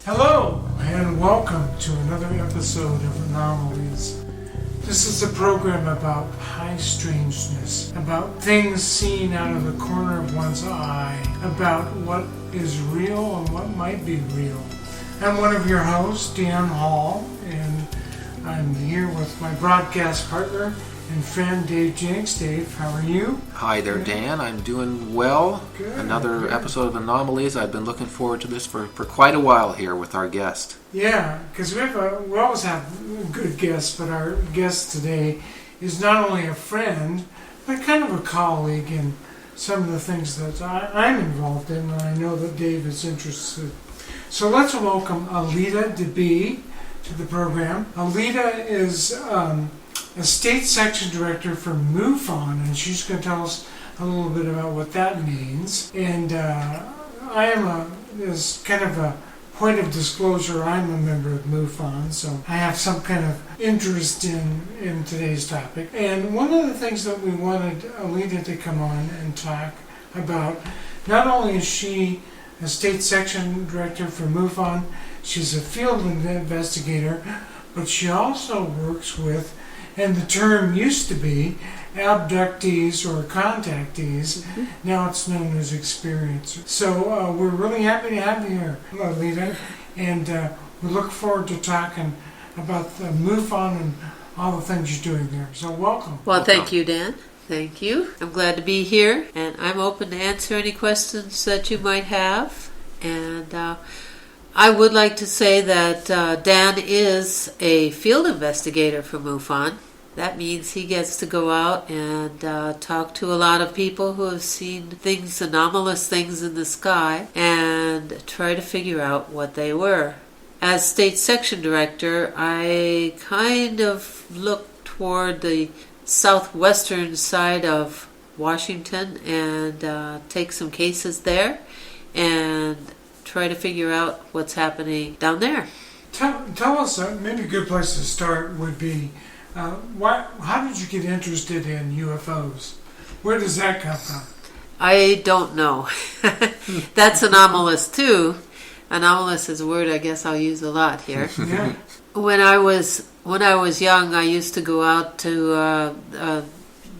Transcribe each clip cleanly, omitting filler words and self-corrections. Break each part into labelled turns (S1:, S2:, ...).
S1: Hello, and welcome to another episode of Anomalies. This is a program about high strangeness, about things seen out of the corner of one's eye, about what is real and what might be real. I'm one of your hosts, Dan Hall, and I'm here with my broadcast partner and friend, Dave Jinks. Dave, how are you?
S2: Hi there, Dan. I'm doing well.
S1: Good.
S2: Another episode of Anomalies. I've been looking forward to this for quite a while here with our guest.
S1: Yeah, because we always have good guests, but our guest today is not only a friend, but kind of a colleague in some of the things that I'm involved in, and I know that Dave is interested. So let's welcome Aleta DeBee to the program. Aleta is a state section director for MUFON, and she's going to tell us a little bit about what that means. And I am as kind of a point of disclosure, I'm a member of MUFON, so I have some kind of interest in today's topic. And one of the things that we wanted Aleta to come on and talk about, not only is she a state section director for MUFON, she's a field investigator, but she also works with, and the term used to be, abductees or contactees. Mm-hmm. Now it's known as experiencers. So we're really happy to have you here, Aleta, and we look forward to talking about the MUFON and all the things you're doing there. So welcome.
S3: Well, thank you, Dan. Thank you. I'm glad to be here, and I'm open to answer any questions that you might have. And I would like to say that Dan is a field investigator for MUFON. That means he gets to go out and talk to a lot of people who have seen things, anomalous things in the sky, and try to figure out what they were. As state section director, I kind of look toward the southwestern side of Washington and take some cases there and try to figure out what's happening down there.
S1: Tell us, maybe a good place to start would be, how did you get interested in UFOs? Where does that come from?
S3: I don't know. That's anomalous too. Anomalous is a word I guess I'll use a lot here.
S1: Yeah.
S3: When I was young, I used to go out to a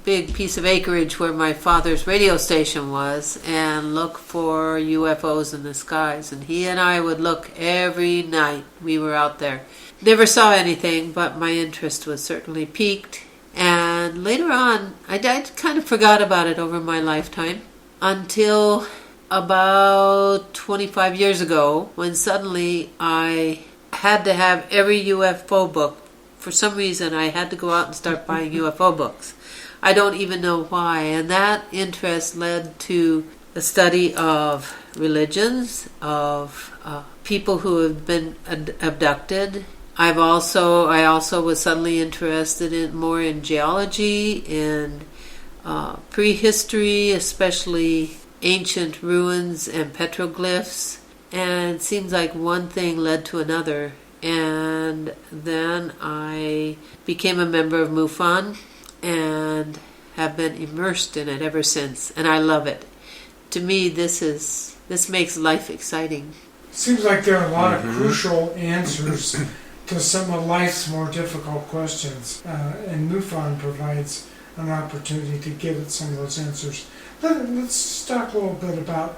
S3: big piece of acreage where my father's radio station was and look for UFOs in the skies. And he and I would look every night we were out there. Never saw anything, but my interest was certainly piqued. And later on, I kind of forgot about it over my lifetime until about 25 years ago, when suddenly I had to have every UFO book. For some reason, I had to go out and start buying UFO books. I don't even know why. And that interest led to the study of religions, of people who have been abducted. I also was suddenly interested more in geology, in prehistory, especially ancient ruins and petroglyphs. And it seems like one thing led to another. And then I became a member of MUFON and have been immersed in it ever since. And I love it. To me, this makes life exciting.
S1: Seems like there are a lot of crucial answers to some of life's more difficult questions, and MUFON provides an opportunity to get at some of those answers. Let's talk a little bit about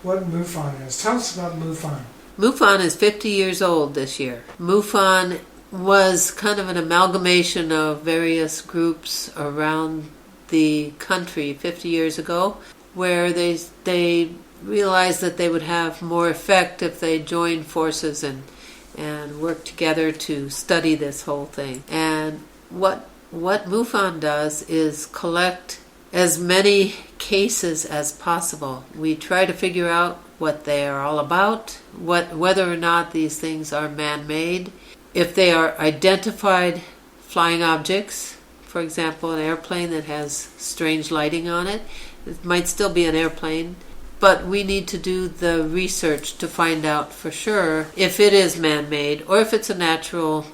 S1: what MUFON is. Tell us about MUFON.
S3: MUFON is 50 years old this year. MUFON was kind of an amalgamation of various groups around the country 50 years ago, where they realized that they would have more effect if they joined forces and worked together to study this whole thing. And what MUFON does is collect as many cases as possible. We try to figure out what they are all about, whether or not these things are man-made, if they are identified flying objects. For example, an airplane that has strange lighting on it. It might still be an airplane, but we need to do the research to find out for sure if it is man-made or if it's a natural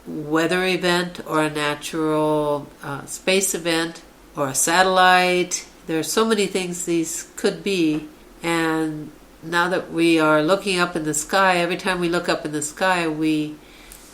S3: weather event or a natural space event or a satellite. There are so many things these could be, and now that we are looking up in the sky, every time we look up in the sky, we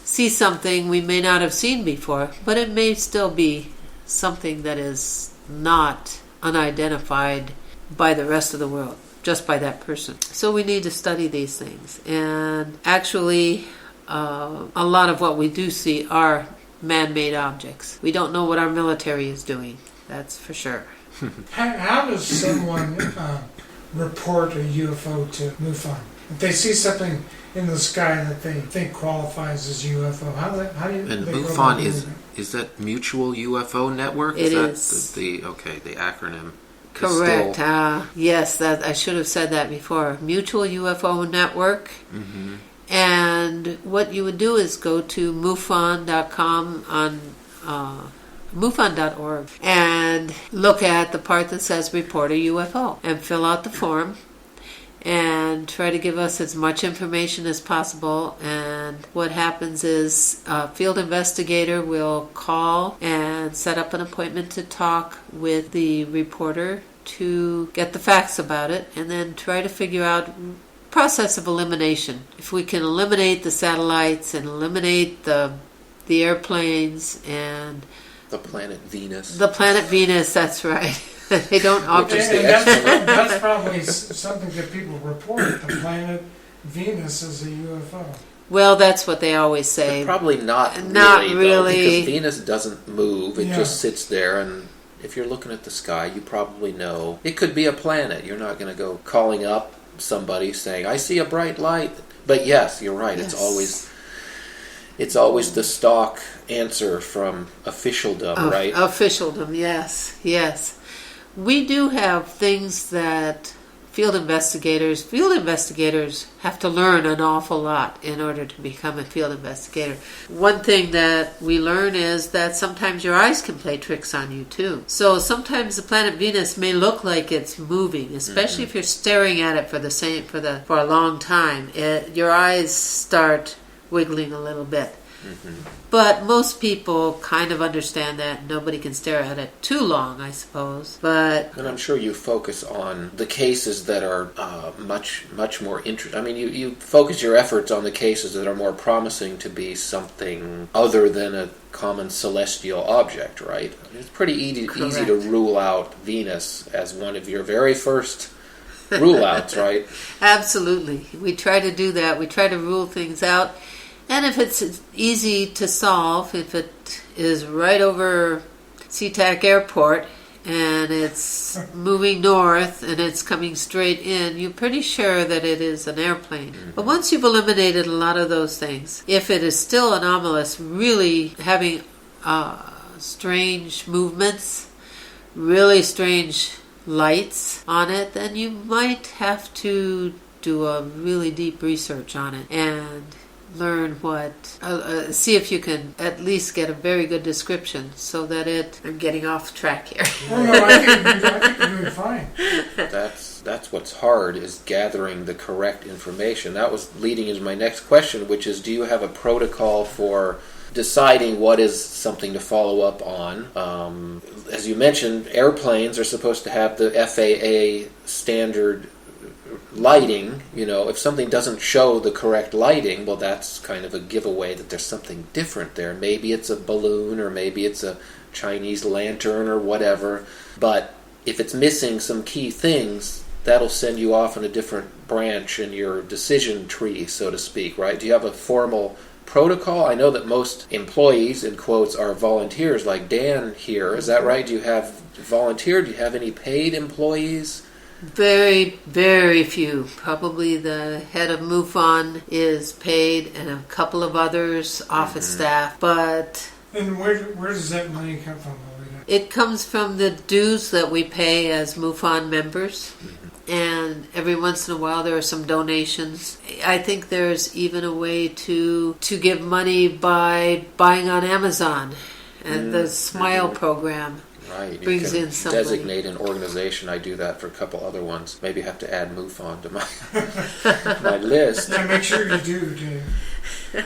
S3: see something we may not have seen before, but it may still be something that is not unidentified by the rest of the world, just by that person. So we need to study these things. And actually, a lot of what we do see are man-made objects. We don't know what our military is doing, that's for sure.
S1: How does someone report a UFO to MUFON? If they see something in the sky that they think qualifies as UFO, how do you?
S2: And MUFON is that Mutual UFO Network?
S3: It
S2: is. The acronym.
S3: Correct. Yes, that I should have said that before. Mutual UFO Network. Mm-hmm. And what you would do is go to MUFON.com on MUFON.org and look at the part that says report a UFO and fill out the form and try to give us as much information as possible. And what happens is a field investigator will call and set up an appointment to talk with the reporter to get the facts about it and then try to figure out process of elimination. If we can eliminate the satellites and eliminate the airplanes and
S2: the planet Venus.
S3: The planet Venus, that's right. They don't obviously.
S1: That's probably something that people report. The planet Venus is a UFO.
S3: Well, that's what they always say.
S2: But probably not really. Though, because Venus doesn't move. It just sits there, and if you're looking at the sky, you probably know it could be a planet. You're not going to go calling up somebody saying, "I see a bright light." But yes, you're right. Yes. It's always the stock answer from officialdom, right?
S3: Officialdom, yes. We do have things that field investigators have to learn an awful lot in order to become a field investigator. One thing that we learn is that sometimes your eyes can play tricks on you too. So sometimes the planet Venus may look like it's moving, especially if you're staring at it for a long time. Your eyes start wiggling a little bit. Mm-hmm. But most people kind of understand that nobody can stare at it too long, I suppose. And
S2: I'm sure you focus on the cases that are much more interesting. I mean, you focus your efforts on the cases that are more promising to be something other than a common celestial object, right? It's pretty easy to rule out Venus as one of your very first rule-outs, right?
S3: Absolutely. We try to do that. We try to rule things out. And if it's easy to solve, if it is right over SeaTac Airport and it's moving north and it's coming straight in, you're pretty sure that it is an airplane. Mm-hmm. But once you've eliminated a lot of those things, if it is still anomalous, really having strange movements, really strange lights on it, then you might have to do a really deep research on it and learn see if you can at least get a very good description so that I'm getting off track here.
S1: Oh, no, I think you're doing fine.
S2: That's what's hard, is gathering the correct information. That was leading into my next question, which is, do you have a protocol for deciding what is something to follow up on? As you mentioned, airplanes are supposed to have the FAA standard lighting. If something doesn't show the correct lighting, well, that's kind of a giveaway that there's something different there. Maybe it's a balloon, or maybe it's a Chinese lantern, or whatever. But if it's missing some key things, that'll send you off in a different branch in your decision tree, so to speak, right? Do you have a formal protocol? I know that most employees, in quotes, are volunteers, like Dan here. Is that right? Do you have volunteer? Do you have any paid employees?
S3: Very, very few. Probably the head of MUFON is paid, and a couple of others office staff.
S1: And where does that money come from, Aleta?
S3: It comes from the dues that we pay as MUFON members. And every once in a while there are some donations. I think there's even a way to give money by buying on Amazon, and the Smile program.
S2: Right,
S3: brings in somebody.
S2: Designate an organization. I do that for a couple other ones. Maybe have to add MUFON to my list.
S1: Yeah, make sure you do, Dave.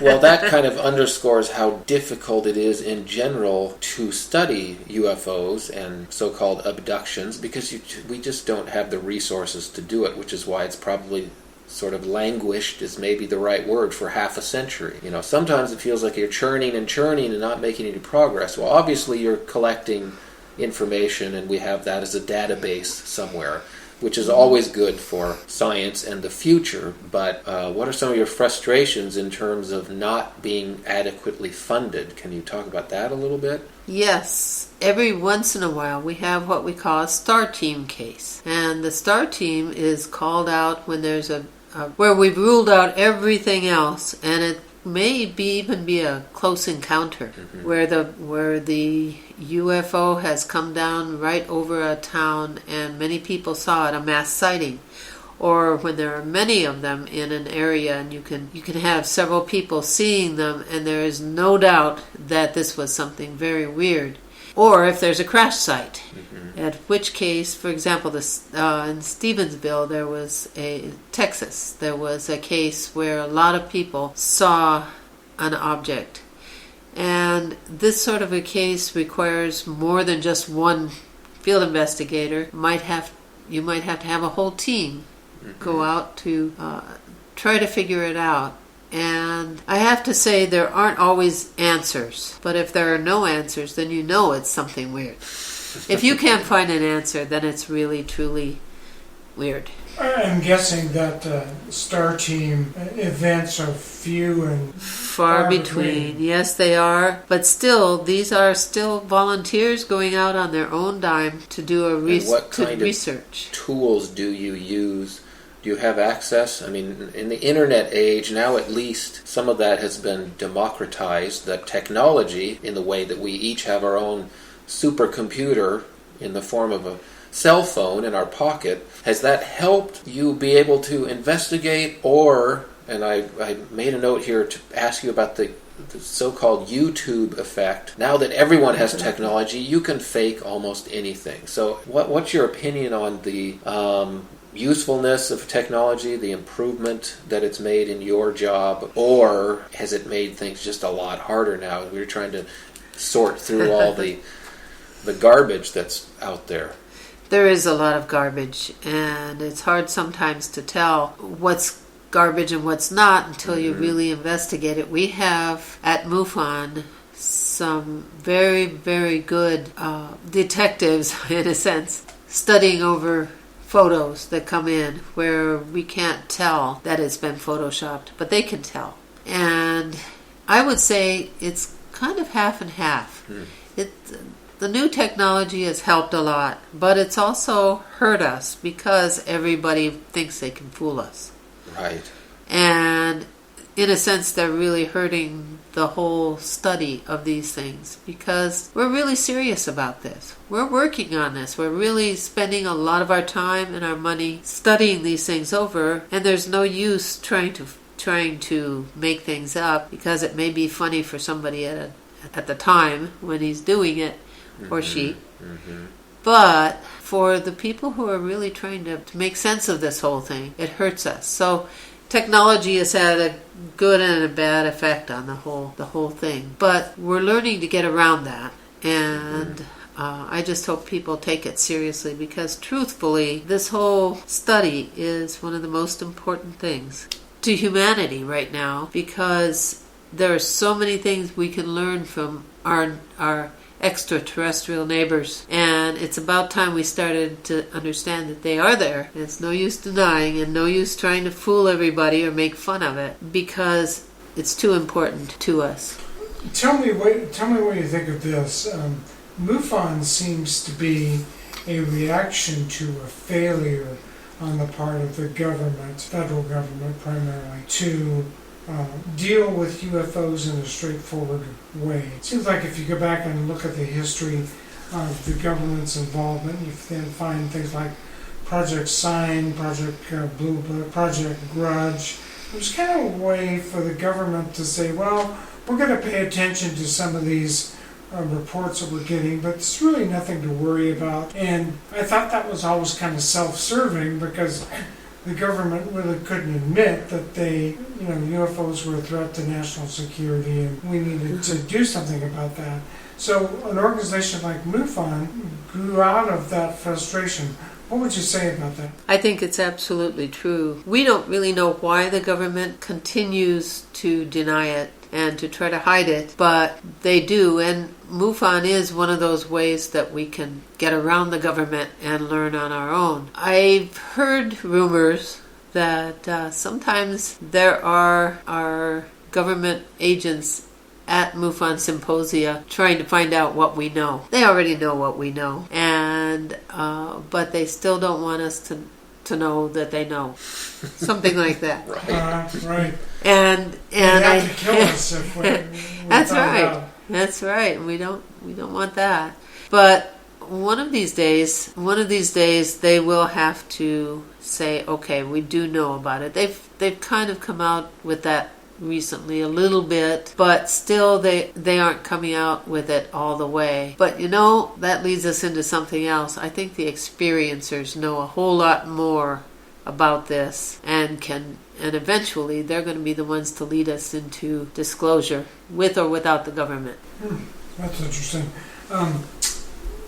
S2: Well, that kind of underscores how difficult it is in general to study UFOs and so-called abductions, because we just don't have the resources to do it, which is why it's probably sort of languished is maybe the right word for half a century. Sometimes it feels like you're churning and not making any progress. Well, obviously you're collecting information, and we have that as a database somewhere, which is always good for science and the future. But what are some of your frustrations in terms of not being adequately funded? Can you talk about that a little bit?
S3: Yes. Every once in a while we have what we call a STAR team case. And the STAR team is called out when there's where we've ruled out everything else, and it may even be a close encounter, where the UFO has come down right over a town and many people saw it, a mass sighting, or when there are many of them in an area and you can have several people seeing them and there is no doubt that this was something very weird. Or if there's a crash site, at which case, for example, in Stevensville, Texas, there was a case where a lot of people saw an object. And this sort of a case requires more than just one field investigator. You might have to have a whole team go out to try to figure it out. And I have to say there aren't always answers. But if there are no answers, then you know it's something weird. If you can't find an answer, then it's really, truly weird.
S1: I'm guessing that STAR team events are few and
S3: far between. Yes, they are. But still, these are still volunteers going out on their own dime to do research.
S2: Tools do you use? Do you have access? I mean, in the internet age, now at least some of that has been democratized. The technology, in the way that we each have our own supercomputer in the form of a cell phone in our pocket, has that helped you be able to investigate? Or, and I made a note here to ask you about the so-called YouTube effect. Now that everyone has technology, you can fake almost anything. So what's your opinion on the usefulness of technology, the improvement that it's made in your job, or has it made things just a lot harder now? We're trying to sort through all the garbage that's out there.
S3: There is a lot of garbage, and it's hard sometimes to tell what's garbage and what's not until you really investigate it. We have at MUFON some very, very good detectives, in a sense, studying over photos that come in where we can't tell that it's been photoshopped, but they can tell. And I would say it's kind of half and half. The new technology has helped a lot, but it's also hurt us because everybody thinks they can fool us.
S2: Right.
S3: And in a sense, they're really hurting the whole study of these things because we're really serious about this. We're working on this. We're really spending a lot of our time and our money studying these things over, and there's no use trying to make things up because it may be funny for somebody at the time when he's doing it, or she. But for the people who are really trying to make sense of this whole thing, it hurts us. So technology has had a good and a bad effect on the whole thing. But we're learning to get around that. And I just hope people take it seriously because truthfully, this whole study is one of the most important things to humanity right now because there are so many things we can learn from our extraterrestrial neighbors, and it's about time we started to understand that they are there. It's no use denying and no use trying to fool everybody or make fun of it because it's too important to us.
S1: Tell me what you think of this. MUFON seems to be a reaction to a failure on the part of the government, federal government primarily, to deal with UFOs in a straightforward way. It seems like if you go back and look at the history of the government's involvement, you then find things like Project Sign, Project Blue Book, Project Grudge. It was kind of a way for the government to say, well, we're going to pay attention to some of these reports that we're getting, but it's really nothing to worry about. And I thought that was always kind of self-serving because the government really couldn't admit that UFOs were a threat to national security, and we needed to do something about that. So an organization like MUFON grew out of that frustration. What would you say about that?
S3: I think it's absolutely true. We don't really know why the government continues to deny it and to try to hide it, but they do, and MUFON is one of those ways that we can get around the government and learn on our own. I've heard rumors that sometimes there are our government agents at MUFON symposia trying to find out what we know. They already know what we know, and but they still don't want us to know that they know. Something like that.
S1: Right.
S3: And
S1: they have to kill us if we
S3: that's
S1: found
S3: right.
S1: out.
S3: That's right. We don't want that. But one of these days they will have to say, okay, we do know about it. They've kind of come out with that recently a little bit, but still they aren't coming out with it all the way. But that leads us into something else. I think the experiencers know a whole lot more about this and eventually they're going to be the ones to lead us into disclosure with or without the government.
S1: That's interesting.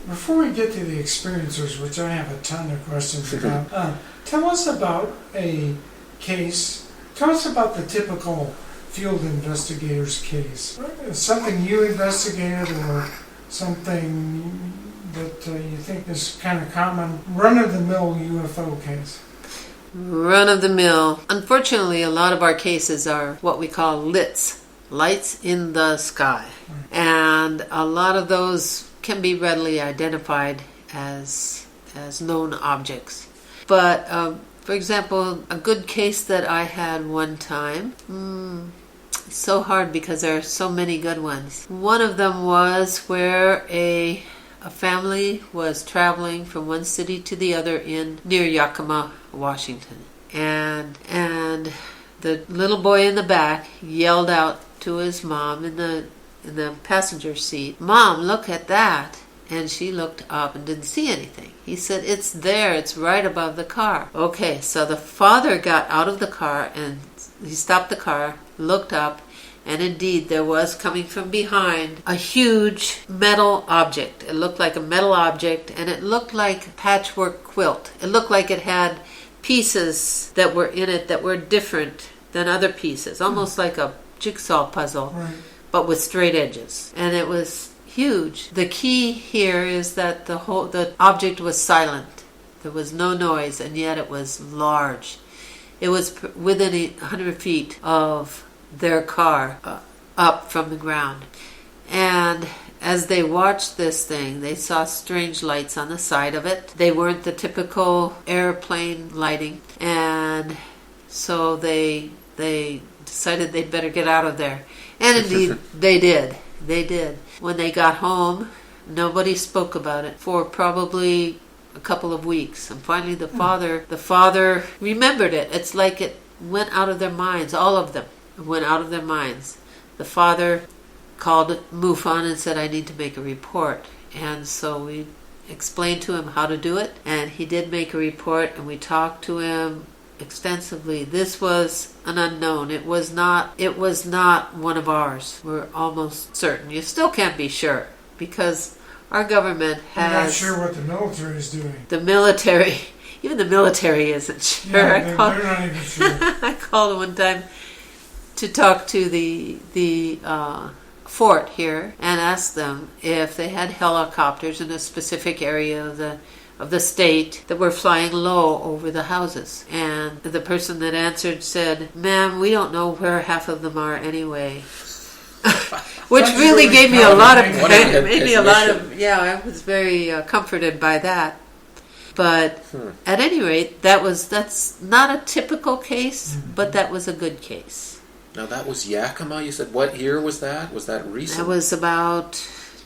S1: Before we get to the experiencers, which I have a ton of questions about, tell us about a case. Tell us about the typical field investigator's case. Something you investigated or something that you think is kind of common, run-of-the-mill UFO case.
S3: Run-of-the-mill. Unfortunately, a lot of our cases are what we call LITs, lights in the sky. And a lot of those can be readily identified as known objects. But for example, a good case that I had one time, it's so hard because there are so many good ones. One of them was where a family was traveling from one city to the other near Yakima, Washington. And the little boy in the back yelled out to his mom in the passenger seat, "Mom, look at that." And she looked up and didn't see anything. He said, "It's there. It's right above the car." Okay, so the father got out of the car and he stopped the car, looked up, and indeed there was coming from behind a huge metal object. It looked like a metal object, and it looked like a patchwork quilt. It looked like it had pieces that were in it that were different than other pieces, almost like a jigsaw puzzle, but with straight edges. And it was huge. The key here is that the object was silent. There was no noise, and yet it was large. It was within 100 feet of their car, up from the ground. And as they watched this thing, they saw strange lights on the side of it. They weren't the typical airplane lighting, and so they decided they'd better get out of there. And indeed, they did. They did. When they got home, nobody spoke about it for probably a couple of weeks. And finally the father remembered it. It's like it went out of their minds. All of them went out of their minds. The father called MUFON and said, "I need to make a report." And so we explained to him how to do it. And he did make a report, and we talked to him extensively. This was an unknown. It was not one of ours. We're almost certain. You still can't be sure because our government has...
S1: I'm not sure what the military is doing.
S3: The military, even the military isn't sure.
S1: Yeah, they're not even sure.
S3: I called one time to talk to the fort here and asked them if they had helicopters in a specific area of the state that were flying low over the houses. And the person that answered said, "Ma'am, we don't know where half of them are anyway." Which really gave me a lot of, I was very comforted by that. But at any rate, that's not a typical case, but that was a good case.
S2: Now that was Yakima, you said. What year was that? Was that recent?
S3: That was about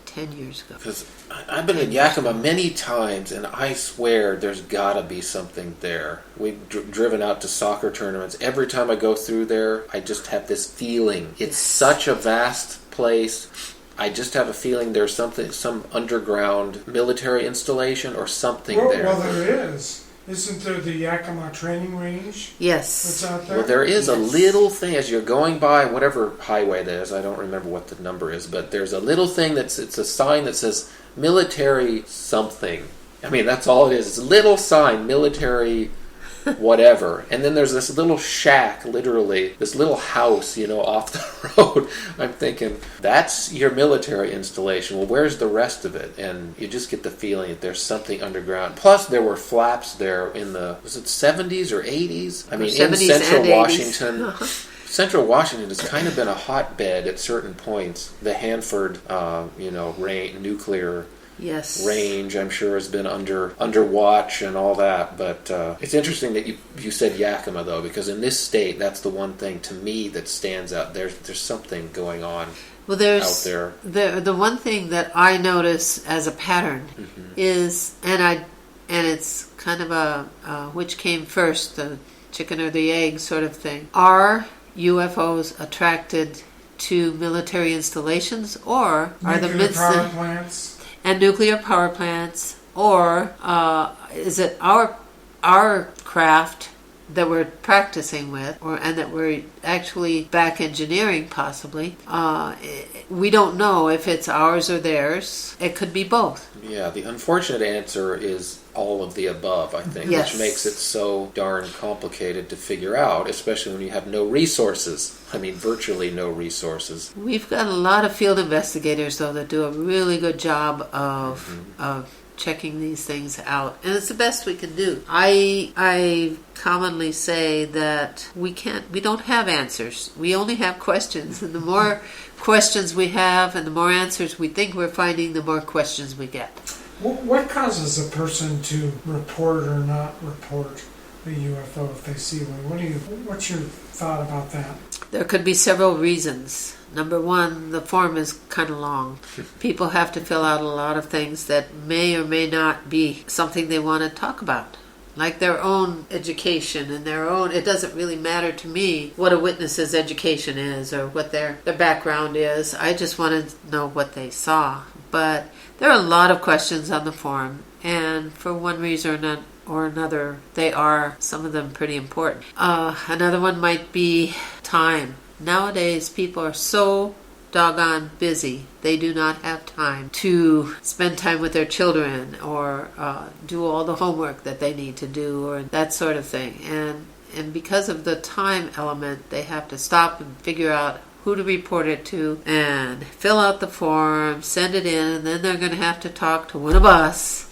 S3: 10 years ago.
S2: Because I've been in Yakima many times, and I swear there's got to be something there. We've driven out to soccer tournaments. Every time I go through there, I just have this feeling. It's such a vast place. I just have a feeling there's some underground military installation or something there.
S1: Well, there is. Isn't there the Yakima training range
S3: Yes.
S1: that's out there?
S2: Well, there is a
S3: Yes.
S2: little thing as you're going by whatever highway that is. I don't remember what the number is, but there's a little thing it's a sign that says military something. I mean, that's all it is. It's a little sign, military whatever. And then there's this little shack, literally, this little house, off the road. I'm thinking, that's your military installation. Well, where's the rest of it? And you just get the feeling that there's something underground. Plus, there were flaps there in the, was it 70s or 80s? I mean, in
S3: 70s
S2: central
S3: and 80s.
S2: Washington. Central Washington has kind of been a hotbed at certain points. The Hanford, nuclear
S3: Yes.
S2: range, I'm sure, has been under watch and all that. But it's interesting that you said Yakima, though, because in this state, that's the one thing to me that stands out. There's something going on out there.
S3: The one thing that I notice as a pattern is, and it's kind of a which came first, the chicken or the egg sort of thing. Are UFOs attracted to military installations, or are the
S1: Nuclear power plants?
S3: And nuclear power plants, or is it our craft that we're practicing with, and that we're actually back engineering possibly? We don't know if it's ours or theirs. It could be both.
S2: Yeah, the unfortunate answer is all of the above, I think,
S3: Yes.
S2: which makes it so darn complicated to figure out, especially when you have no resources. I mean, virtually no resources.
S3: We've got a lot of field investigators, though, that do a really good job of checking these things out, and it's the best we can do. I commonly say that we don't have answers. We only have questions, and the more questions we have, and the more answers we think we're finding, the more questions we get.
S1: What causes a person to report or not report a UFO if they see one? What's your thought about that?
S3: There could be several reasons. Number one, the form is kind of long. People have to fill out a lot of things that may or may not be something they want to talk about. Like their own education and their own, it doesn't really matter to me what a witness's education is or what their background is. I just want to know what they saw. But there are a lot of questions on the form, and for one reason or another, they are, some of them, pretty important. Another one might be time. Nowadays, people are so doggone busy. They do not have time to spend time with their children or do all the homework that they need to do or that sort of thing. And because of the time element, they have to stop and figure out who to report it to and fill out the form, send it in, and then they're going to have to talk to one of us.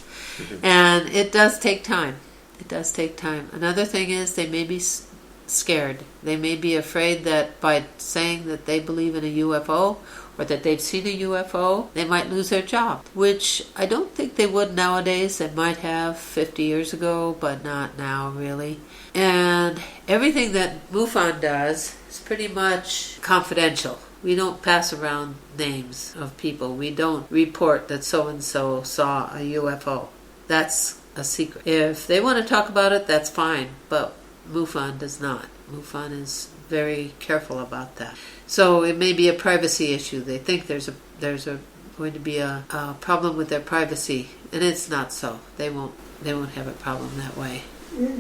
S3: And it does take time. It does take time. Another thing is they may be scared. They may be afraid that by saying that they believe in a UFO or that they've seen a UFO, they might lose their job, which I don't think they would nowadays. They might have 50 years ago, but not now, really. And everything that MUFON does is pretty much confidential. We don't pass around names of people. We don't report that so-and-so saw a UFO. That's a secret. If they want to talk about it, that's fine, but MUFON does not. MUFON is very careful about that. So it may be a privacy issue. They think there's going to be a problem with their privacy, and it's not so. They won't have a problem that way.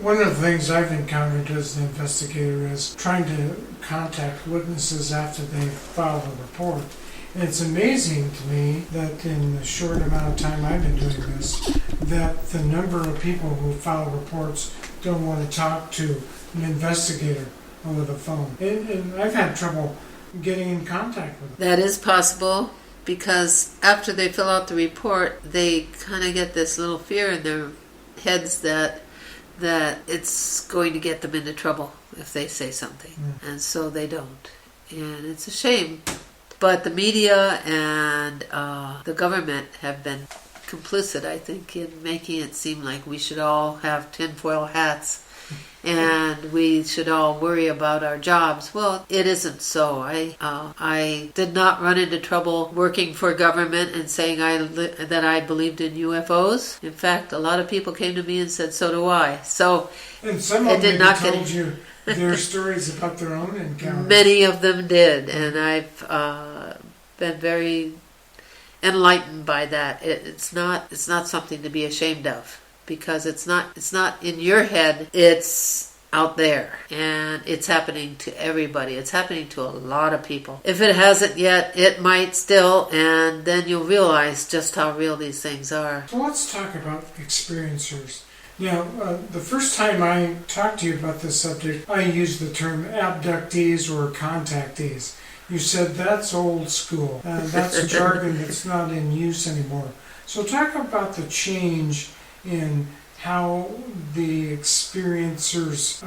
S1: One of the things I've encountered as an investigator is trying to contact witnesses after they've filed a report. And it's amazing to me that in the short amount of time I've been doing this, that the number of people who file reports don't want to talk to an investigator over the phone. And I've had trouble getting in contact with them.
S3: That is possible, because after they fill out the report, they kind of get this little fear in their heads that it's going to get them into trouble if they say something. And so they don't. And it's a shame. But the media and the government have been complicit, I think, in making it seem like we should all have tinfoil hats and we should all worry about our jobs. Well, it isn't so. I did not run into trouble working for government and saying that I believed in UFOs. In fact, a lot of people came to me and said, so do I. So
S1: and some of them told you their stories about their own encounters.
S3: Many of them did, and I've been very enlightened by that. It's not something to be ashamed of, because it's not in your head, it's out there, and it's happening to everybody. It's happening to a lot of people. If it hasn't yet, it might still, and then you'll realize just how real these things are.
S1: So let's talk about experiencers. Now, the first time I talked to you about this subject, I used the term abductees or contactees. You said that's old school. That's jargon that's not in use anymore. So talk about the change in how the experiencers'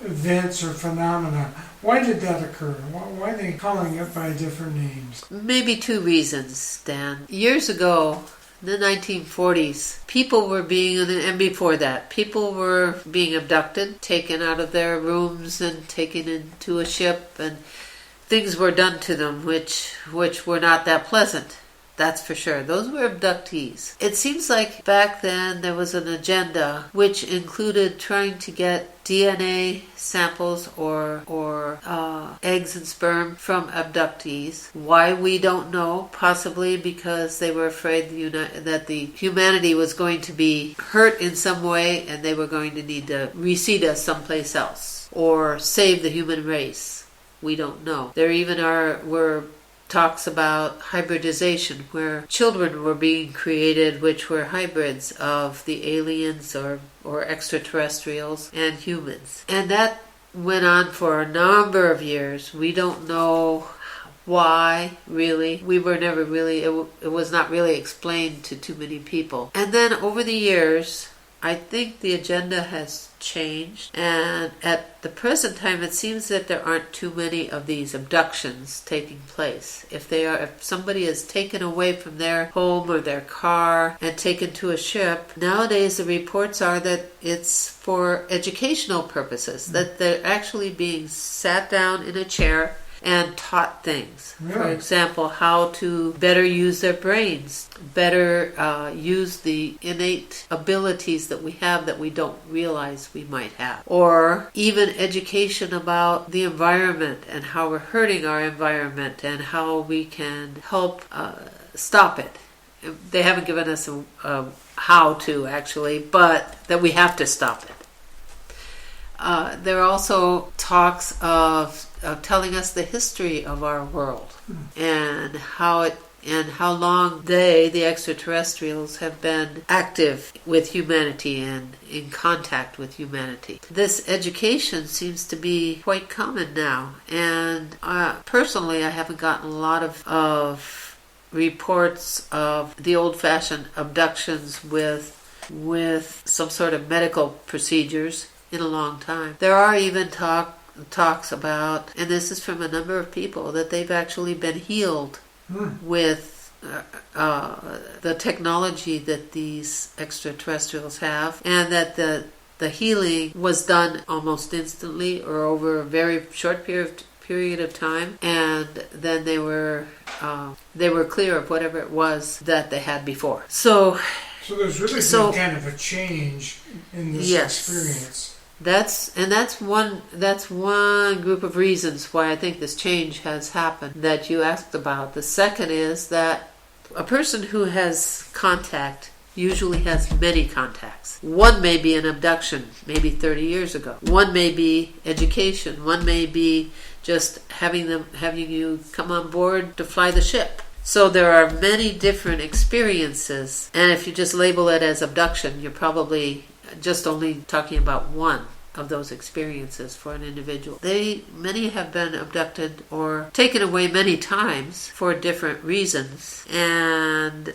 S1: events or phenomena, why did that occur? Why are they calling it by different names?
S3: Maybe two reasons, Dan. Years ago, in the 1940s, people were being, and before that, people were being abducted, taken out of their rooms and taken into a ship, and things were done to them which were not that pleasant. That's for sure. Those were abductees. It seems like back then there was an agenda which included trying to get DNA samples or eggs and sperm from abductees. Why, we don't know. Possibly because they were afraid that the humanity was going to be hurt in some way and they were going to need to reseed us someplace else or save the human race. We don't know. There even were talks about hybridization, where children were being created which were hybrids of the aliens or extraterrestrials and humans. And that went on for a number of years. We don't know why, really. We were never really, it was not really explained to too many people. And then over the years, I think the agenda has changed, and at the present time it seems that there aren't too many of these abductions taking place. If somebody is taken away from their home or their car and taken to a ship, nowadays the reports are that it's for educational purposes, that they're actually being sat down in a chair and taught things.
S1: Yeah.
S3: For example, how to better use their brains, better use the innate abilities that we have that we don't realize we might have. Or even education about the environment and how we're hurting our environment and how we can help stop it. They haven't given us a how to, actually, but that we have to stop it. There are also talks of telling us the history of our world and how long the extraterrestrials, have been active with humanity and in contact with humanity. This education seems to be quite common now, and personally I haven't gotten a lot of reports of the old-fashioned abductions with some sort of medical procedures in a long time. There are even talks about, and this is from a number of people, that they've actually been healed with the technology that these extraterrestrials have, and that the healing was done almost instantly or over a very short period of time, and then they were clear of whatever it was that they had before. So
S1: there's really been kind of a change in this experience.
S3: That's one group of reasons why I think this change has happened that you asked about. The second is that a person who has contact usually has many contacts. One may be an abduction, maybe 30 years ago. One may be education. One may be just having you come on board to fly the ship. So there are many different experiences, and if you just label it as abduction, you're probably just only talking about one of those experiences for an individual. Many have been abducted or taken away many times for different reasons, and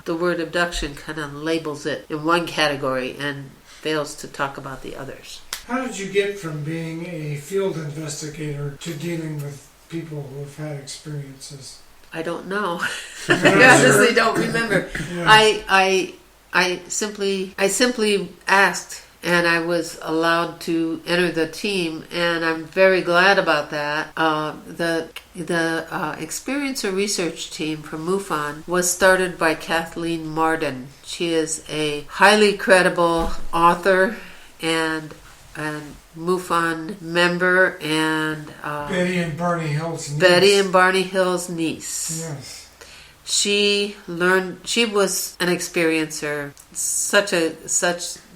S3: the word abduction kind of labels it in one category and fails to talk about the others.
S1: How did you get from being a field investigator to dealing with people who have had experiences?
S3: I don't know. I honestly don't remember. Yeah. I simply asked, and I was allowed to enter the team, and I'm very glad about that. The experiencer research team from MUFON was started by Kathleen Marden. She is a highly credible author and MUFON member and
S1: Betty and Barney Hill's niece.
S3: Betty and Barney Hill's niece.
S1: Yes.
S3: She was an experiencer,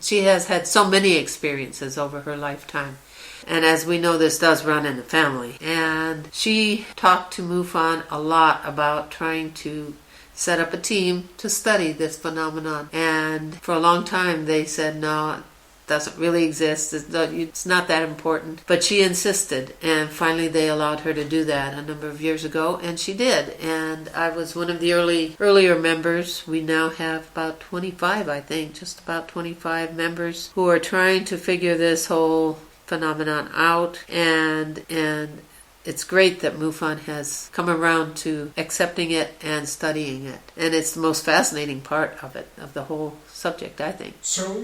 S3: she has had so many experiences over her lifetime. And as we know, this does run in the family. And she talked to MUFON a lot about trying to set up a team to study this phenomenon. And for a long time, they said, no, it doesn't really exist. It's not that important. But she insisted. And finally, they allowed her to do that a number of years ago. And she did. And I was one of the earlier members. We now have about 25, I think, just about 25 members who are trying to figure this whole phenomenon out, and it's great that MUFON has come around to accepting it and studying it, and it's the most fascinating part of it, of the whole subject, I think.
S1: So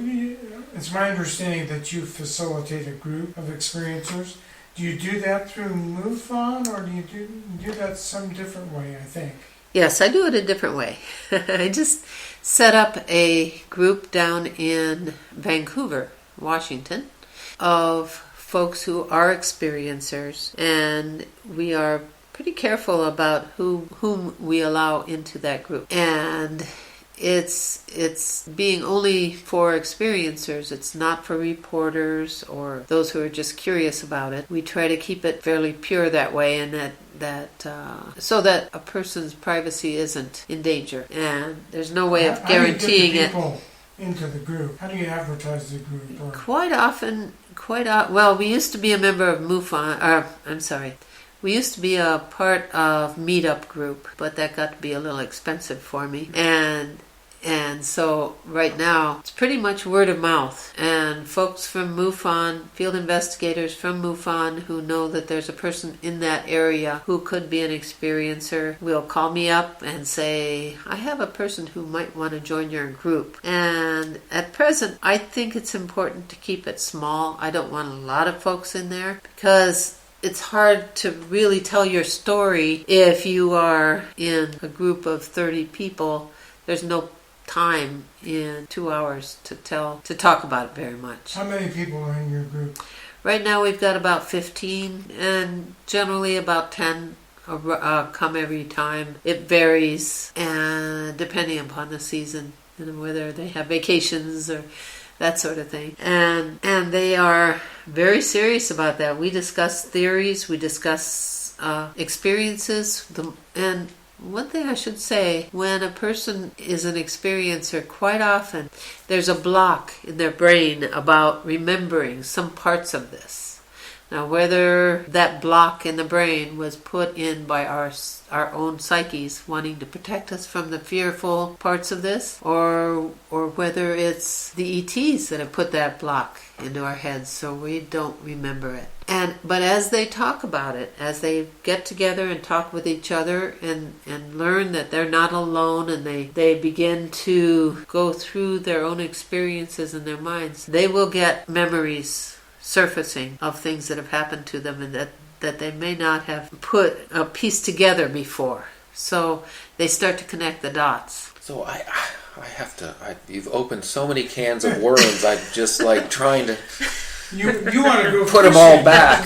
S1: it's my understanding that you facilitate a group of experiencers. Do you do that through MUFON, or do you do that some different way, I think?
S3: Yes, I do it a different way. I just set up a group down in Vancouver, Washington, of folks who are experiencers, and we are pretty careful about whom we allow into that group. And it's being only for experiencers. It's not for reporters or those who are just curious about it. We try to keep it fairly pure that way, and so that a person's privacy isn't in danger. And there's no way of guaranteeing it.
S1: Into the group? How do you advertise the group?
S3: Well, we used to be a member of MUFON, we used to be a part of Meetup Group, but that got to be a little expensive for me. And so right now, it's pretty much word of mouth. And folks from MUFON, field investigators from MUFON who know that there's a person in that area who could be an experiencer will call me up and say, I have a person who might want to join your group. And at present, I think it's important to keep it small. I don't want a lot of folks in there because it's hard to really tell your story if you are in a group of 30 people. There's no time in 2 hours to talk about it very much.
S1: How many people are in your group?
S3: Right now we've got about 15, and generally about 10 come every time. It varies, and depending upon the season and whether they have vacations or that sort of thing. And they are very serious about that. We discuss theories, we discuss experiences, and one thing I should say, when a person is an experiencer, quite often there's a block in their brain about remembering some parts of this. Now, whether that block in the brain was put in by our own psyches wanting to protect us from the fearful parts of this, or whether it's the ETs that have put that block into our heads so we don't remember it. But as they talk about it, as they get together and talk with each other and learn that they're not alone, and they begin to go through their own experiences in their minds, they will get memories surfacing of things that have happened to them and that they may not have put a piece together before. So they start to connect the dots.
S2: So I have to. You've opened so many cans of worms. I'm just like trying to.
S1: You want to go
S2: put them all back.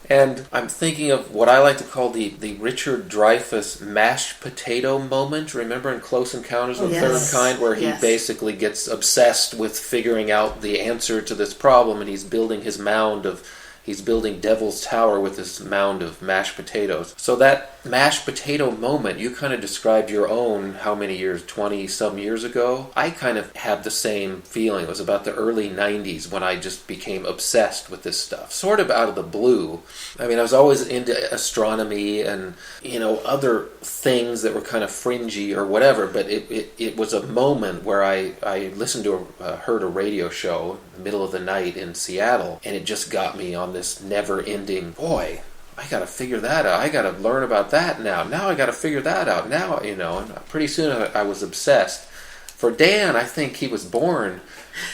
S2: And I'm thinking of what I like to call the Richard Dreyfuss mashed potato moment. Remember in Close Encounters of the Third Kind, where he basically gets obsessed with figuring out the answer to this problem, and he's building Devil's Tower with this mound of mashed potatoes. So that mashed potato moment, you kind of described your own, how many years, 20-some years ago? I kind of had the same feeling. It was about the early 90s when I just became obsessed with this stuff, sort of out of the blue. I mean, I was always into astronomy and, other things that were kind of fringy or whatever, but it was a moment where I listened to heard a radio show in the middle of the night in Seattle, and it just got me on this never-ending, boy, I got to figure that out. I got to learn about that now. Now I got to figure that out. Now, and pretty soon I was obsessed. For Dan, I think he was born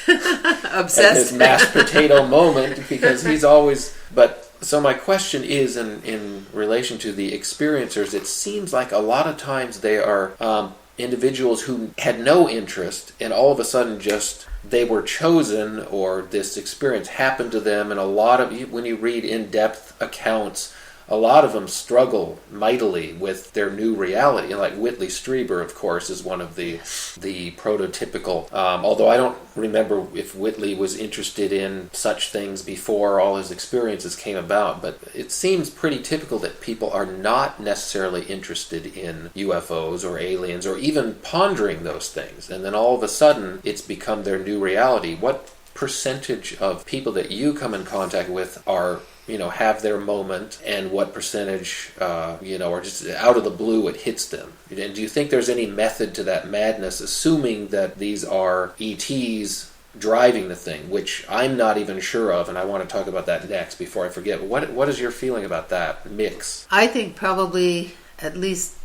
S3: obsessed
S2: at this mashed potato moment because he's always. But so my question is in relation to the experiencers. It seems like a lot of times they are individuals who had no interest, and all of a sudden just they were chosen, or this experience happened to them. And a lot of when you read in-depth accounts a lot of them struggle mightily with their new reality. Like Whitley Strieber, of course, is one of the prototypical, although I don't remember if Whitley was interested in such things before all his experiences came about, but it seems pretty typical that people are not necessarily interested in UFOs or aliens or even pondering those things, and then all of a sudden it's become their new reality. What percentage of people that you come in contact with are, have their moment, and what percentage, are just out of the blue it hits them? And do you think there's any method to that madness, assuming that these are ETs driving the thing, which I'm not even sure of, and I want to talk about that next before I forget. What is your feeling about that mix?
S3: I think probably at least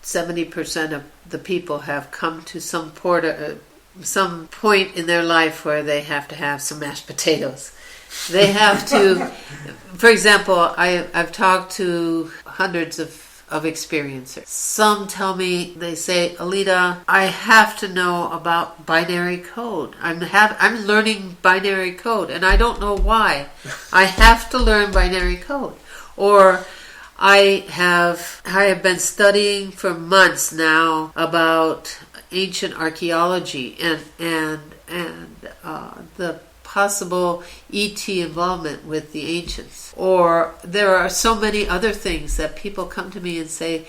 S3: 70% of the people have come to some point in their life where they have to have some mashed potatoes. They have to, for example, I've talked to hundreds of experiencers. Some tell me, they say, Aleta, I have to know about binary code. I'm learning binary code, and I don't know why. I have to learn binary code. Or I have been studying for months now about ancient archaeology and the possible ET involvement with the ancients. Or there are so many other things that people come to me and say,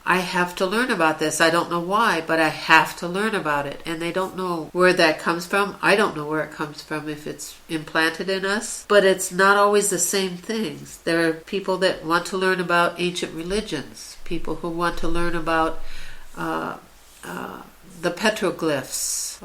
S3: I have to learn about this. I don't know why, but I have to learn about it. And they don't know where that comes from. I don't know where it comes from, if it's implanted in us. But it's not always the same things. There are people that want to learn about ancient religions, people who want to learn about the petroglyphs.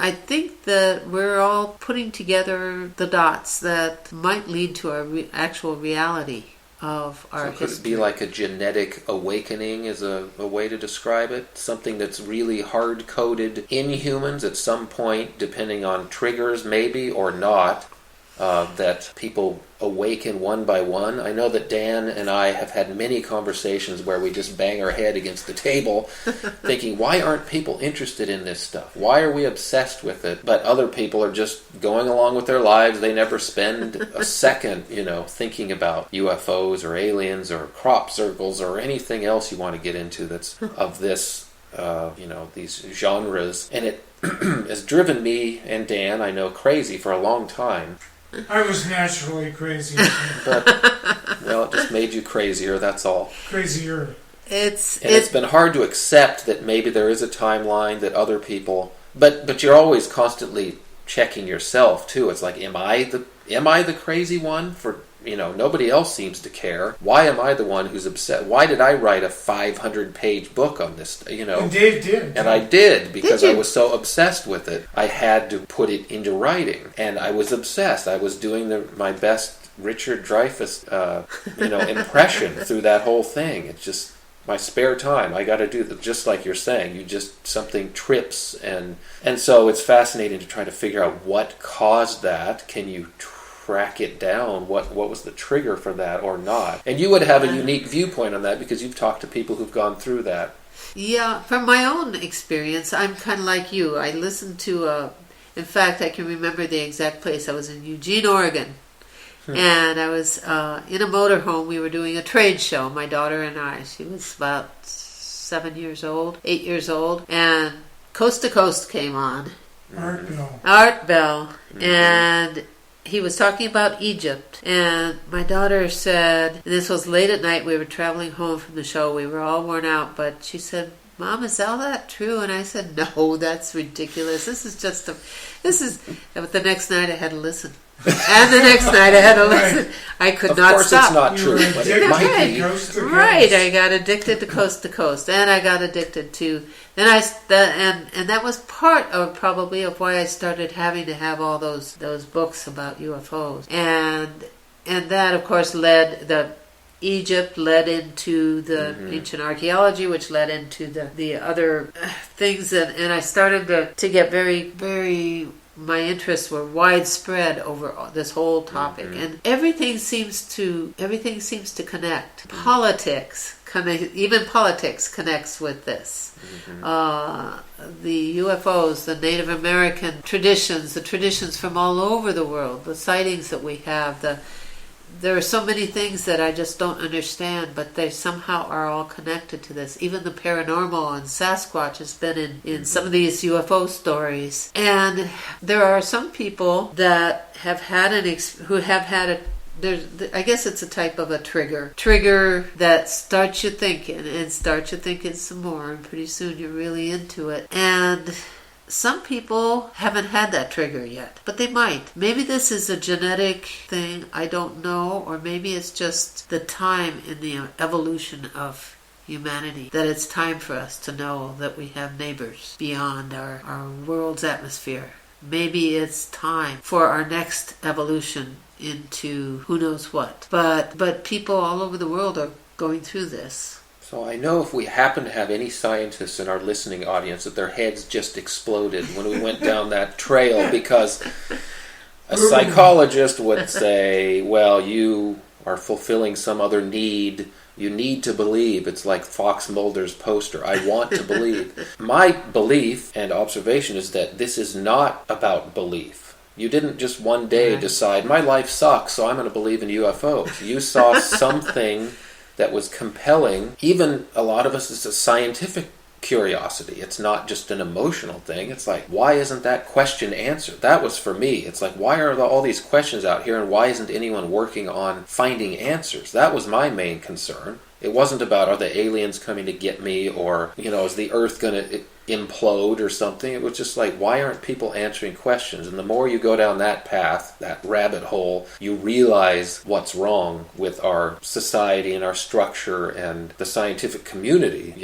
S3: I think that we're all putting together the dots that might lead to our actual reality of our history.
S2: Could it be like a genetic awakening is a way to describe it? Something that's really hard-coded in humans at some point, depending on triggers maybe or not, that people awaken one by one. I know that Dan and I have had many conversations where we just bang our head against the table thinking, why aren't people interested in this stuff? Why are we obsessed with it? But other people are just going along with their lives. They never spend a second, thinking about UFOs or aliens or crop circles or anything else you want to get into that's of this, these genres. And it has driven me and Dan, I know, crazy for a long time.
S1: I was naturally crazy.
S2: But, it just made you crazier, that's all.
S1: Crazier.
S3: It's
S2: been hard to accept that maybe there is a timeline that other people... But you're always constantly checking yourself, too. It's like, am I the crazy one? For nobody else seems to care. Why am I the one who's upset? Why did I write a 500-page book on this?
S1: And Dave did.
S2: And I did, because I was so obsessed with it. I had to put it into writing, and I was obsessed. I was doing my best Richard Dreyfuss, impression through that whole thing. It's just my spare time. I got to do that, just like you're saying. Something trips, and so it's fascinating to try to figure out what caused that. Can you track it down? What was the trigger for that or not? And you would have a unique viewpoint on that because you've talked to people who've gone through that.
S3: Yeah, from my own experience, I'm kind of like you. I listened to, in fact, I can remember the exact place. I was in Eugene, Oregon, and I was in a motorhome. We were doing a trade show, my daughter and I. She was about 8 years old, and Coast to Coast came on. Art Bell. Mm-hmm. And he was talking about Egypt, and my daughter said, and this was late at night, we were traveling home from the show, we were all worn out, but she said, Mom, is all that true? And I said, no, that's ridiculous. But the next night I had to listen. And the next night I had to listen. I could not stop.
S2: Of course it's not true, but it might be.
S3: Right, I got addicted to Coast, and I got addicted to... And that was part of probably of why I started having to have all those books about UFOs. And that, of course, Egypt led into the ancient archaeology, which led into the other things, and I started to get very, very... My interests were widespread over this whole topic, and everything seems to connect. Even politics connects with this. The UFOs, the Native American traditions, the traditions from all over the world, the sightings that we have, there are so many things that I just don't understand, but they somehow are all connected to this. Even the paranormal and Sasquatch has been in some of these UFO stories. And there are some people that have had I guess it's a type of a trigger that starts you thinking and starts you thinking some more, and pretty soon you're really into it. And some people haven't had that trigger yet, but they might. Maybe this is a genetic thing, I don't know, or maybe it's just the time in the evolution of humanity, that it's time for us to know that we have neighbors beyond our world's atmosphere. Maybe it's time for our next evolution into who knows what. But people all over the world are going through this.
S2: So I know if we happen to have any scientists in our listening audience that their heads just exploded when we went down that trail, because a psychologist would say, well, you are fulfilling some other need. You need to believe. It's like Fox Mulder's poster, I want to believe. My belief and observation is that this is not about belief. You didn't just one day decide, my life sucks, so I'm going to believe in UFOs. You saw something that was compelling. Even a lot of us, it's a scientific curiosity. It's not just an emotional thing. It's like, why isn't that question answered? That was for me. It's like, why are all these questions out here, and why isn't anyone working on finding answers? That was my main concern. It wasn't about, are the aliens coming to get me, or, is the Earth going to implode or something? It was just like, why aren't people answering questions? And the more you go down that path, that rabbit hole, you realize what's wrong with our society and our structure, and the scientific community,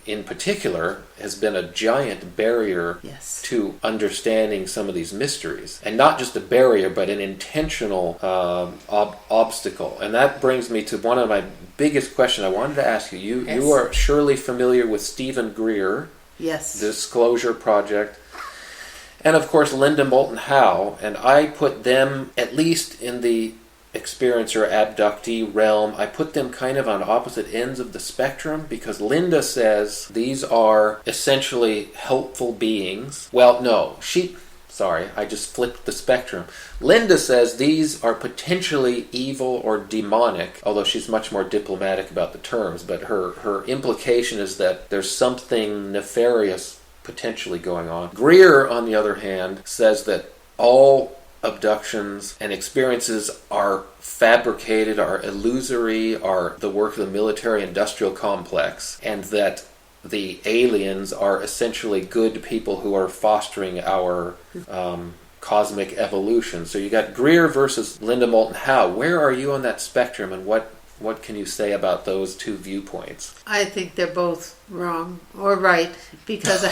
S2: in particular, has been a giant barrier to understanding some of these mysteries. And not just a barrier, but an intentional obstacle. And that brings me to one of my biggest questions I wanted to ask you. You are surely familiar with Stephen Greer.
S3: Yes.
S2: Disclosure Project. And of course Linda Moulton Howe. And I put them, at least in the experiencer abductee realm, I put them kind of on opposite ends of the spectrum, because Linda says these are essentially helpful beings. Well, no, I just flipped the spectrum. Linda says these are potentially evil or demonic, although she's much more diplomatic about the terms, but her implication is that there's something nefarious potentially going on. Greer, on the other hand, says that all abductions and experiences are fabricated, are illusory, are the work of the military-industrial complex, and that the aliens are essentially good people who are fostering our cosmic evolution. So you got Greer versus Linda Moulton Howe. Where are you on that spectrum, and what can you say about those two viewpoints?
S3: I think they're both wrong or right, because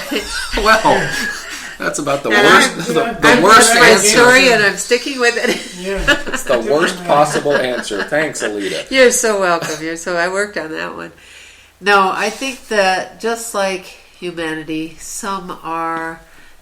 S2: that's about the worst. The worst
S3: my
S2: answer.
S3: Story, and I'm sticking with it.
S1: Yeah.
S2: It's the worst possible answer. Thanks, Aleta.
S3: You're so welcome. I worked on that one. No, I think that just like humanity,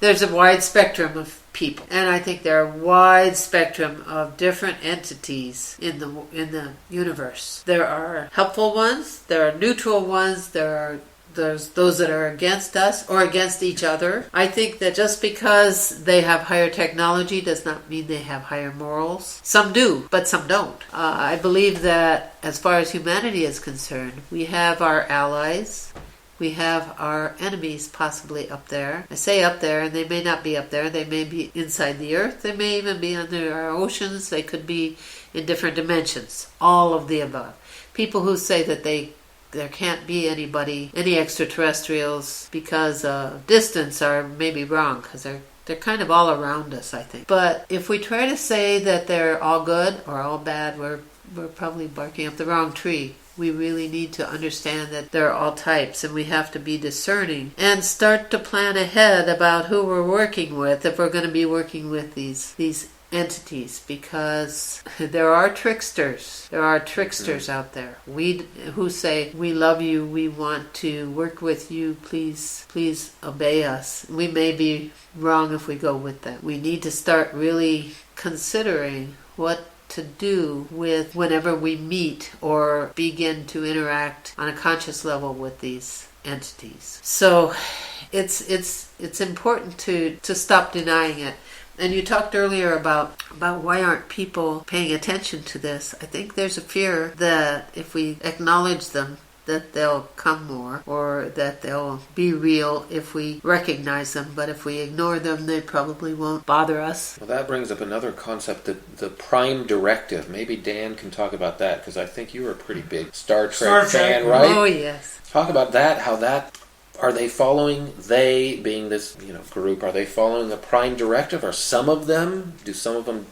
S3: there's a wide spectrum of people, and I think there are a wide spectrum of different entities in the universe. There are helpful ones, there are neutral ones, there's those that are against us or against each other. I think that just because they have higher technology does not mean they have higher morals. Some do, but some don't. I believe that as far as humanity is concerned, we have our allies, we have our enemies possibly up there. I say up there, and they may not be up there. They may be inside the earth. They may even be under our oceans. They could be in different dimensions. All of the above. People who say that there can't be any extraterrestrials because of distance are maybe wrong, because they're kind of all around us, I think. But if we try to say that they're all good or all bad, we're probably barking up the wrong tree. We really need to understand that there are all types, and we have to be discerning and start to plan ahead about who we're working with, if we're going to be working with these entities, because there are tricksters. There are tricksters out there. Who say, we love you, we want to work with you, please obey us. We may be wrong if we go with them. We need to start really considering what to do with whenever we meet or begin to interact on a conscious level with these entities. So it's important to stop denying it. And you talked earlier about why aren't people paying attention to this. I think there's a fear that if we acknowledge them, that they'll come more, or that they'll be real if we recognize them. But if we ignore them, they probably won't bother us.
S2: Well, that brings up another concept, the prime directive. Maybe Dan can talk about that, because I think you were a pretty big Star Trek fan, right?
S3: Oh, yes.
S2: Talk about that, how that... Are they following, they being this group, are they following the prime directive? Are some of them? Do some of them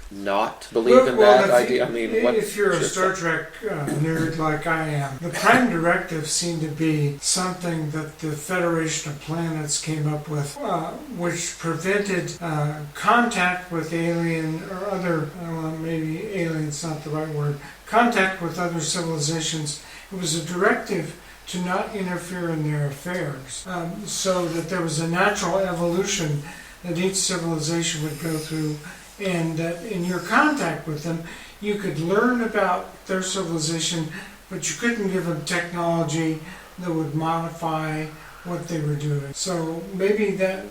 S2: not believe in that idea?
S1: If you're a Star Trek nerd like I am, the prime directive seemed to be something that the Federation of Planets came up with, which prevented contact with alien or other, maybe alien's not the right word, contact with other civilizations. It was a directive to not interfere in their affairs, so that there was a natural evolution that each civilization would go through, and that in your contact with them, you could learn about their civilization, but you couldn't give them technology that would modify what they were doing. So maybe that,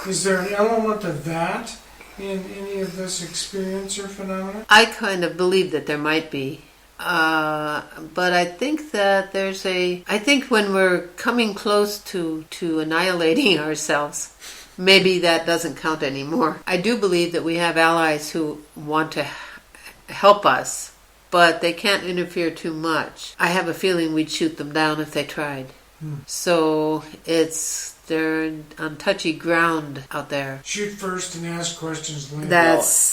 S1: is there an element of that in any of this experience or phenomena?
S3: I kind of believe that there might be. But I think that I think when we're coming close to annihilating ourselves, maybe that doesn't count anymore. I do believe that we have allies who want to help us, but they can't interfere too much. I have a feeling we'd shoot them down if they tried. So they're on touchy ground out there.
S1: Shoot first and ask questions later.
S3: That's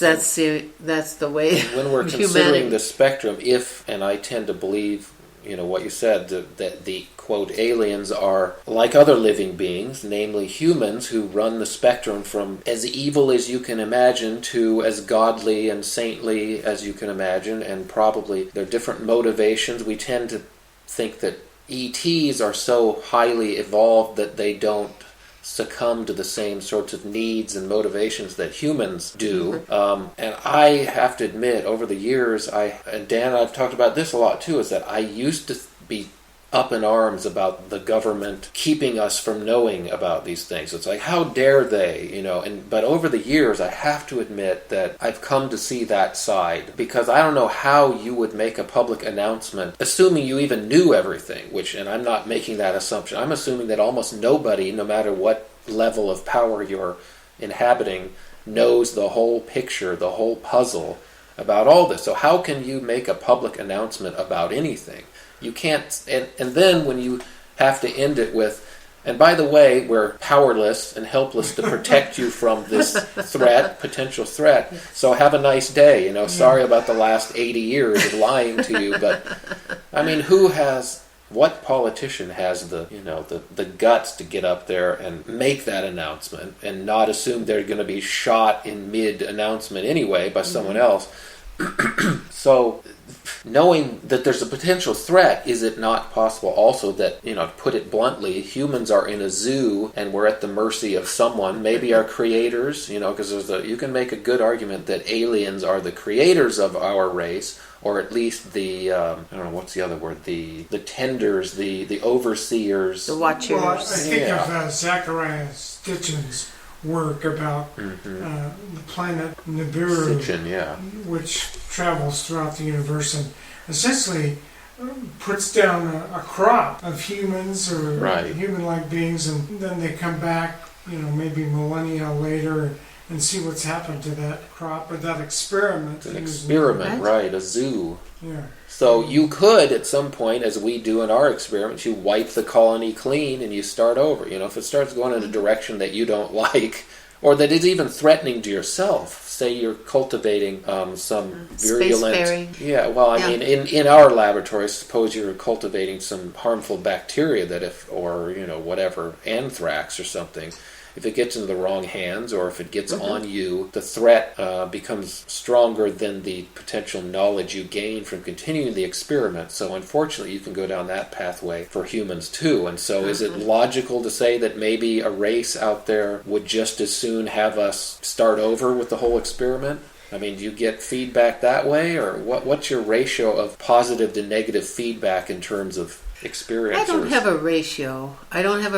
S3: the way.
S2: When we're considering the spectrum, and I tend to believe, what you said, that the quote aliens are like other living beings, namely humans, who run the spectrum from as evil as you can imagine to as godly and saintly as you can imagine, and probably there are different motivations. We tend to think that ETs are so highly evolved that they don't succumb to the same sorts of needs and motivations that humans do. And I have to admit, over the years, and Dan, I've talked about this a lot too, is that I used to be up in arms about the government keeping us from knowing about these things. It's like, how dare they, but over the years, I have to admit that I've come to see that side, because I don't know how you would make a public announcement, assuming you even knew everything, and I'm not making that assumption. I'm assuming that almost nobody, no matter what level of power you're inhabiting, knows the whole picture, the whole puzzle about all this. So how can you make a public announcement about anything? You can't, and then when you have to end it with, and by the way, we're powerless and helpless to protect you from this potential threat, so have a nice day, sorry about the last 80 years of lying to you, but, what politician has the guts to get up there and make that announcement and not assume they're going to be shot in mid-announcement anyway by someone else? So, knowing that there's a potential threat, is it not possible also that, to put it bluntly, humans are in a zoo and we're at the mercy of someone, maybe our creators, because you can make a good argument that aliens are the creators of our race, or at least the, I don't know, what's the other word, the tenders, the overseers.
S3: The watchers.
S1: Well, I think of Zachariah Stitchin's work about the planet Nibiru, which travels throughout the universe and essentially puts down a crop of humans or human-like beings, and then they come back, maybe millennia later and see what's happened to that crop or that experiment.
S2: An experiment, right, a zoo.
S1: Yeah.
S2: So you could, at some point, as we do in our experiments, you wipe the colony clean and you start over. If it starts going in a direction that you don't like, or that is even threatening to yourself, say you're cultivating some virulent...
S3: Spacefaring.
S2: Yeah, well, I mean, in our laboratory, suppose you're cultivating some harmful bacteria whatever, anthrax or something. If it gets into the wrong hands, or if it gets on you, the threat becomes stronger than the potential knowledge you gain from continuing the experiment. So unfortunately, you can go down that pathway for humans too. And so is it logical to say that maybe a race out there would just as soon have us start over with the whole experiment? I mean, do you get feedback that way? Or what's your ratio of positive to negative feedback in terms of experiencers.
S3: I don't have a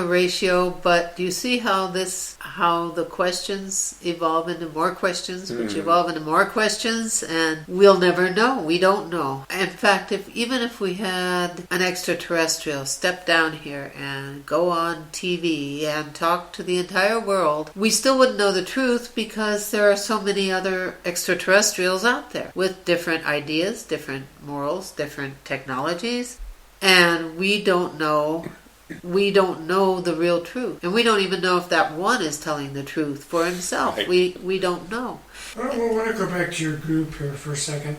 S3: ratio. But do you see how the questions evolve into more questions, which evolve into more questions, and we'll never know. We don't know. In fact, even if we had an extraterrestrial step down here and go on TV and talk to the entire world, we still wouldn't know the truth because there are so many other extraterrestrials out there with different ideas, different morals, different technologies, and we don't know the real truth, and we don't even know if that one is telling the truth for himself.
S2: Right.
S3: We don't know.
S1: I want to go back to your group here for a second.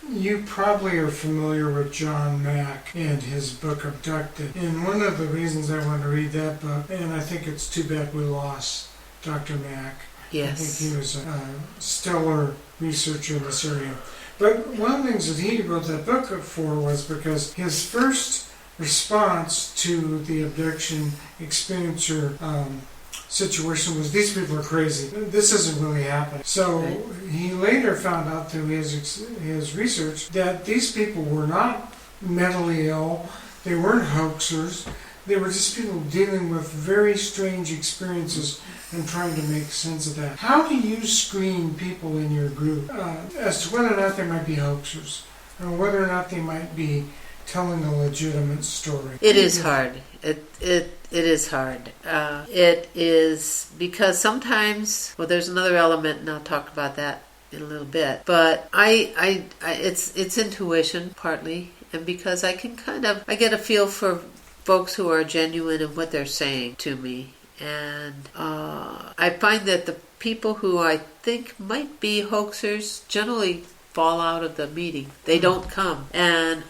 S1: You probably are familiar with John Mack and his book Abducted, and one of the reasons I wanted to read that book, and I think it's too bad we lost Dr. Mack.
S3: Yes.
S1: I think he was a stellar researcher in this area. But one of the things that he wrote that book for was because his first response to the abduction experiencer situation was, these people are crazy. This isn't really happening. So he later found out through his research that these people were not mentally ill. They weren't hoaxers. They were just people dealing with very strange experiences and trying to make sense of that. How do you screen people in your group as to whether or not they might be hoaxers, or whether or not they might be telling a legitimate story?
S3: It is hard. It is hard. It is because sometimes, well, there's another element, and I'll talk about that in a little bit. But it's intuition partly, and because I get a feel for folks who are genuine in what they're saying to me. And I find that the people who I think might be hoaxers generally fall out of the meeting. They don't come.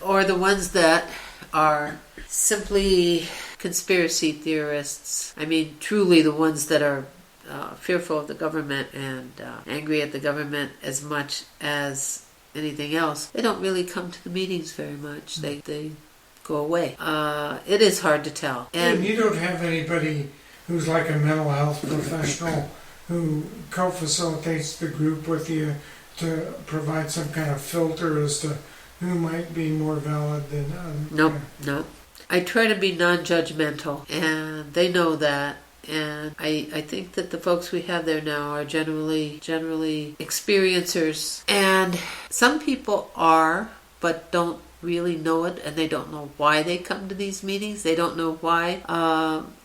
S3: Or the ones that are simply conspiracy theorists. I mean, truly the ones that are fearful of the government and angry at the government as much as anything else. They don't really come to the meetings very much. They go away. It is hard to tell.
S1: And you don't have anybody who's like a mental health professional who co-facilitates the group with you to provide some kind of filter as to who might be more valid than others?
S3: Nope. I try to be non-judgmental, and they know that. And I think that the folks we have there now are generally experiencers. And some people are, but don't really know it, and they don't know why they come to these meetings. They don't know why.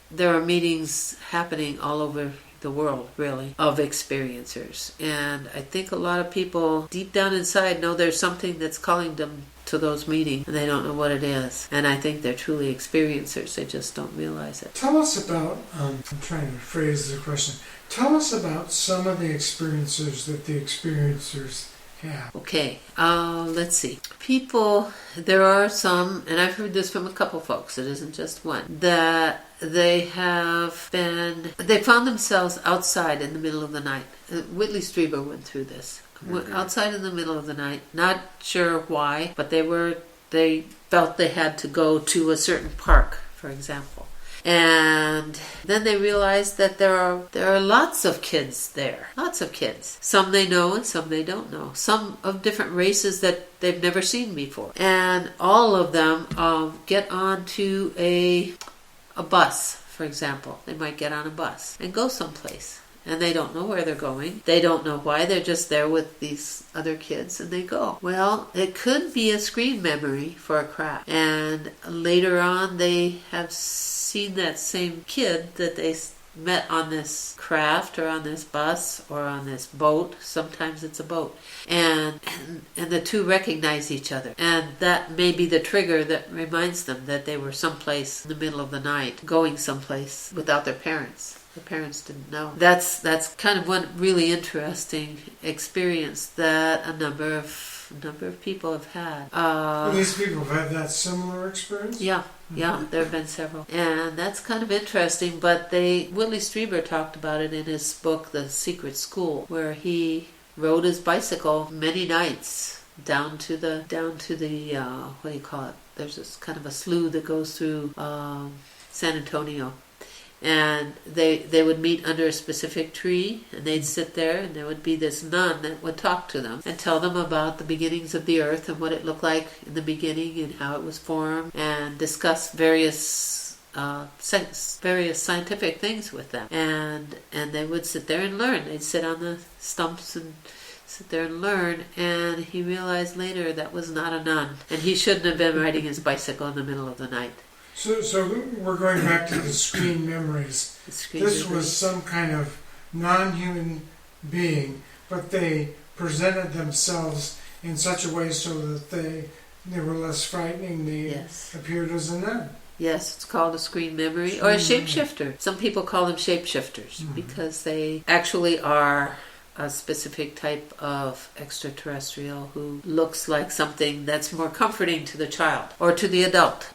S3: There are meetings happening all over the world, really, of experiencers. And I think a lot of people deep down inside know there's something that's calling them to those meetings, and they don't know what it is. And I think they're truly experiencers. They just don't realize it.
S1: Tell us about, I'm trying to phrase the question, tell us about some of the experiences that the experiencers have.
S3: Okay, let's see. People, there are some, and I've heard this from a couple folks, it isn't just one, that they found themselves outside in the middle of the night. Whitley Strieber went through this. Outside in the middle of the night, not sure why, but they felt they had to go to a certain park, for example. And then they realized that there are lots of kids there. Lots of kids. Some they know and some they don't know. Some of different races that they've never seen before. And all of them get onto a bus, for example. They might get on a bus and go someplace. And they don't know where they're going. They don't know why. They're just there with these other kids and they go. Well, it could be a screen memory for a craft. And later on they have seen that same kid that they met on this craft or on this bus or on this boat. Sometimes it's a boat. And the two recognize each other. And that may be the trigger that reminds them that they were someplace in the middle of the night, going someplace without their parents. The parents didn't know. That's kind of one really interesting experience that a number of people have had.
S1: These people have had that similar experience?
S3: Yeah, there have been several. And that's kind of interesting, but Whitley Strieber talked about it in his book, The Secret School, where he rode his bicycle many nights down to the what do you call it? There's this kind of a slough that goes through San Antonio. And they would meet under a specific tree, and they'd sit there, and there would be this nun that would talk to them and tell them about the beginnings of the earth and what it looked like in the beginning and how it was formed, and discuss various scientific things with them. And they would sit there and learn. They'd sit on the stumps and sit there and learn, and he realized later that was not a nun, and he shouldn't have been riding his bicycle in the middle of the night.
S1: So we're going back to the screen memories. This was some kind of non-human being, but they presented themselves in such a way so that they were less frightening. They appeared as a nun.
S3: Yes, it's called a screen memory or a shapeshifter. Some people call them shapeshifters because they actually are a specific type of extraterrestrial who looks like something that's more comforting to the child or to the adult.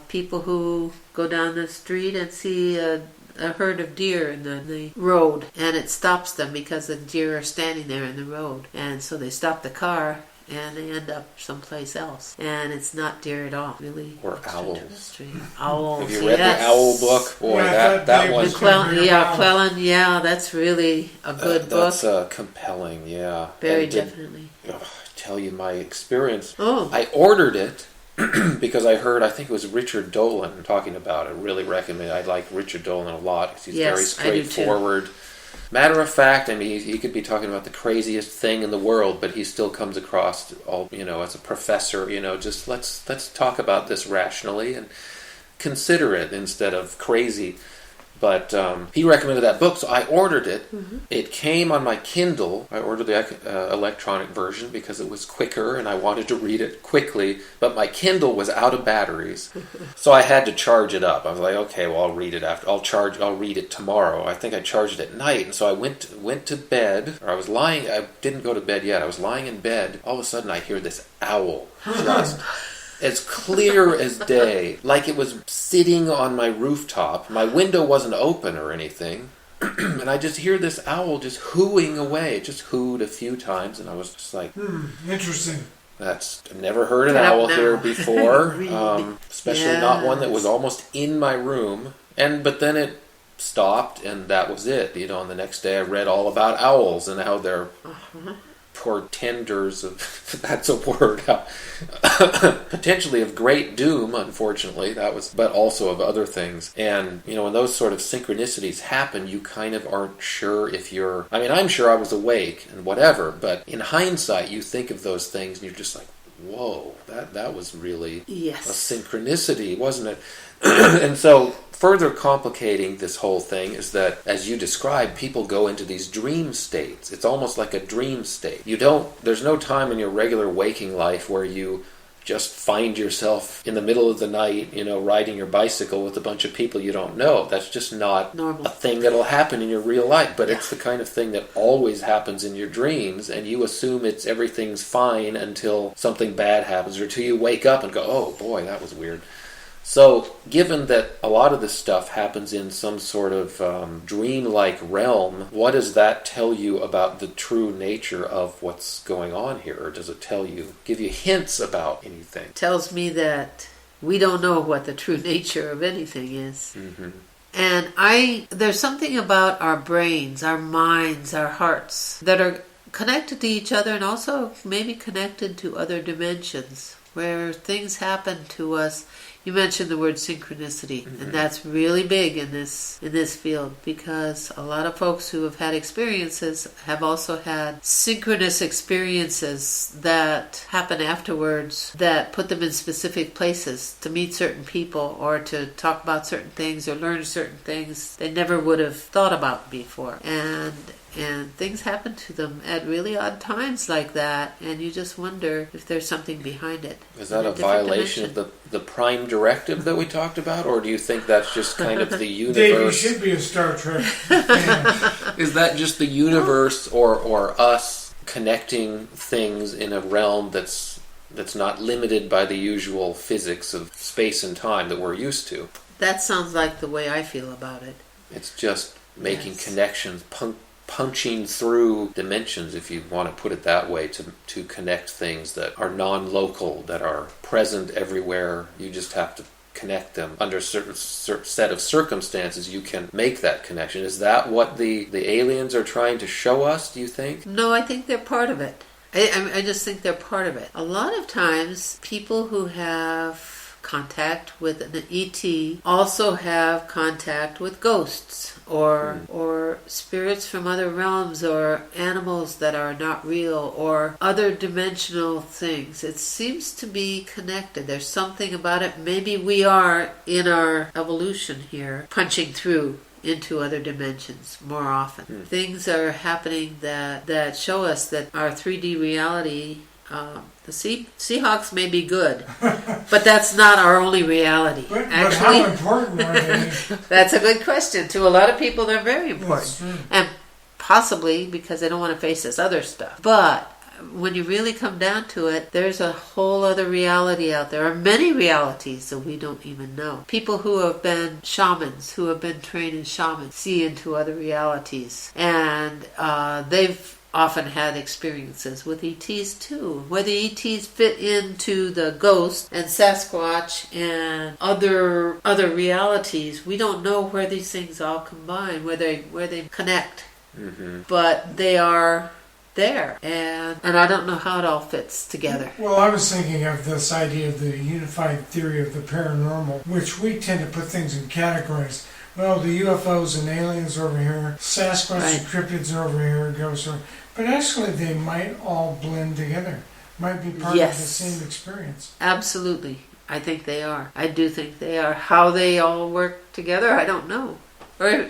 S3: People who go down the street and see a herd of deer in the road, and it stops them because the deer are standing there in the road, and so they stop the car and they end up someplace else, and it's not deer at all, really.
S2: Or owls.
S3: Owls.
S2: Have you read the owl book? Boy, that one.
S3: McClellan, that's really a good book.
S2: That's compelling, yeah.
S3: Very definitely.
S2: I tell you my experience.
S3: Oh.
S2: I ordered it because I think it was Richard Dolan talking about it. Really recommend it. I like Richard Dolan a lot because he's very straightforward. Matter of fact, I mean, he could be talking about the craziest thing in the world, but he still comes across all, as a professor, just let's talk about this rationally and consider it instead of crazy. But he recommended that book, so I ordered it. Mm-hmm. It came on my Kindle. I ordered the electronic version because it was quicker and I wanted to read it quickly. But my Kindle was out of batteries, so I had to charge it up. I was like, okay, well, I'll read it after. I'll read it tomorrow. I think I charged it at night, and so I went to bed. Or I was lying. I didn't go to bed yet. I was lying in bed. All of a sudden, I hear this owl just. As clear as day, like it was sitting on my rooftop. My window wasn't open or anything, and I just hear this owl just hooing away. It just hooed a few times, and I was just like,
S1: interesting.
S2: I've never heard an owl here before,
S3: really?
S2: especially not one that was almost in my room. But then it stopped, and that was it. And the next day I read all about owls and how they're portenders of, that's a word, potentially of great doom, unfortunately, but also of other things. And, when those sort of synchronicities happen, you kind of aren't sure if I'm sure I was awake and whatever, but in hindsight, you think of those things and you're just like, whoa, that was really a synchronicity, wasn't it? And so, further complicating this whole thing is that, as you described, people go into these dream states. It's almost like a dream state. There's no time in your regular waking life where you just find yourself in the middle of the night, riding your bicycle with a bunch of people you don't know. That's just not
S3: normal.
S2: A thing that'll happen in your real life, but it's the kind of thing that always happens in your dreams, and you assume everything's fine until something bad happens, or until you wake up and go, oh boy, that was weird. So, given that a lot of this stuff happens in some sort of dream-like realm, what does that tell you about the true nature of what's going on here? Or does it give you hints about anything?
S3: It tells me that we don't know what the true nature of anything is. Mm-hmm. And there's something about our brains, our minds, our hearts that are connected to each other and also maybe connected to other dimensions where things happen to us. You mentioned the word synchronicity, and that's really big in this field, because a lot of folks who have had experiences have also had synchronous experiences that happen afterwards that put them in specific places to meet certain people or to talk about certain things or learn certain things they never would have thought about before. And things happen to them at really odd times like that, and you just wonder if there's something behind it.
S2: Is that a violation of the prime directive that we talked about, or do you think that's just kind of the universe?
S1: Dave, you should be a Star Trek fan.
S2: Is that just the universe or us connecting things in a realm that's not limited by the usual physics of space and time that we're used to?
S3: That sounds like the way I feel about it.
S2: It's just making connections, punching through dimensions, if you want to put it that way, to connect things that are non-local, that are present everywhere. You just have to connect them. Under a certain set of circumstances, you can make that connection. Is that what the aliens are trying to show us, do you think?
S3: No, I think they're part of it. I just think they're part of it. A lot of times, people who have contact with an ET also have contact with ghosts or spirits from other realms or animals that are not real or other dimensional things. It seems to be connected. There's something about it. Maybe we are in our evolution here punching through into other dimensions more often. Things are happening that show us that our 3D reality, the Seahawks may be good, but that's not our only reality.
S1: But
S3: Actually,
S1: how important are they?
S3: that's a good question. To a lot of people, they're very important. And possibly because they don't want to face this other stuff. But when you really come down to it, there's a whole other reality out there, or many realities that we don't even know. People who have been shamans, who have been trained as shamans, see into other realities. And they've often had experiences with ETs too, where the ETs fit into the ghost and Sasquatch and other realities. We don't know where these things all combine, where they connect, but they are there, and I don't know how it all fits together.
S1: Well, I was thinking of this idea of the unified theory of the paranormal, which we tend to put things in categories. Well, the UFOs and aliens over here, Sasquatch and cryptids over here, ghosts are... But actually, they might all blend together. Might be part of the same experience.
S3: Absolutely. I think they are. I do think they are. How they all work together, I don't know. Or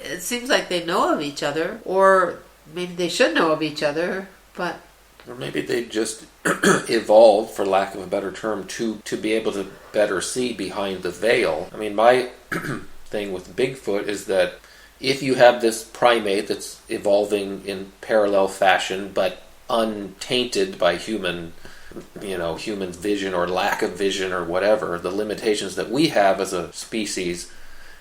S3: it seems like they know of each other, or maybe they should know of each other, but...
S2: Or maybe they just evolved, for lack of a better term, to be able to better see behind the veil. I mean, my thing with Bigfoot is that if you have this primate that's evolving in parallel fashion, but untainted by human vision or lack of vision or whatever, the limitations that we have as a species,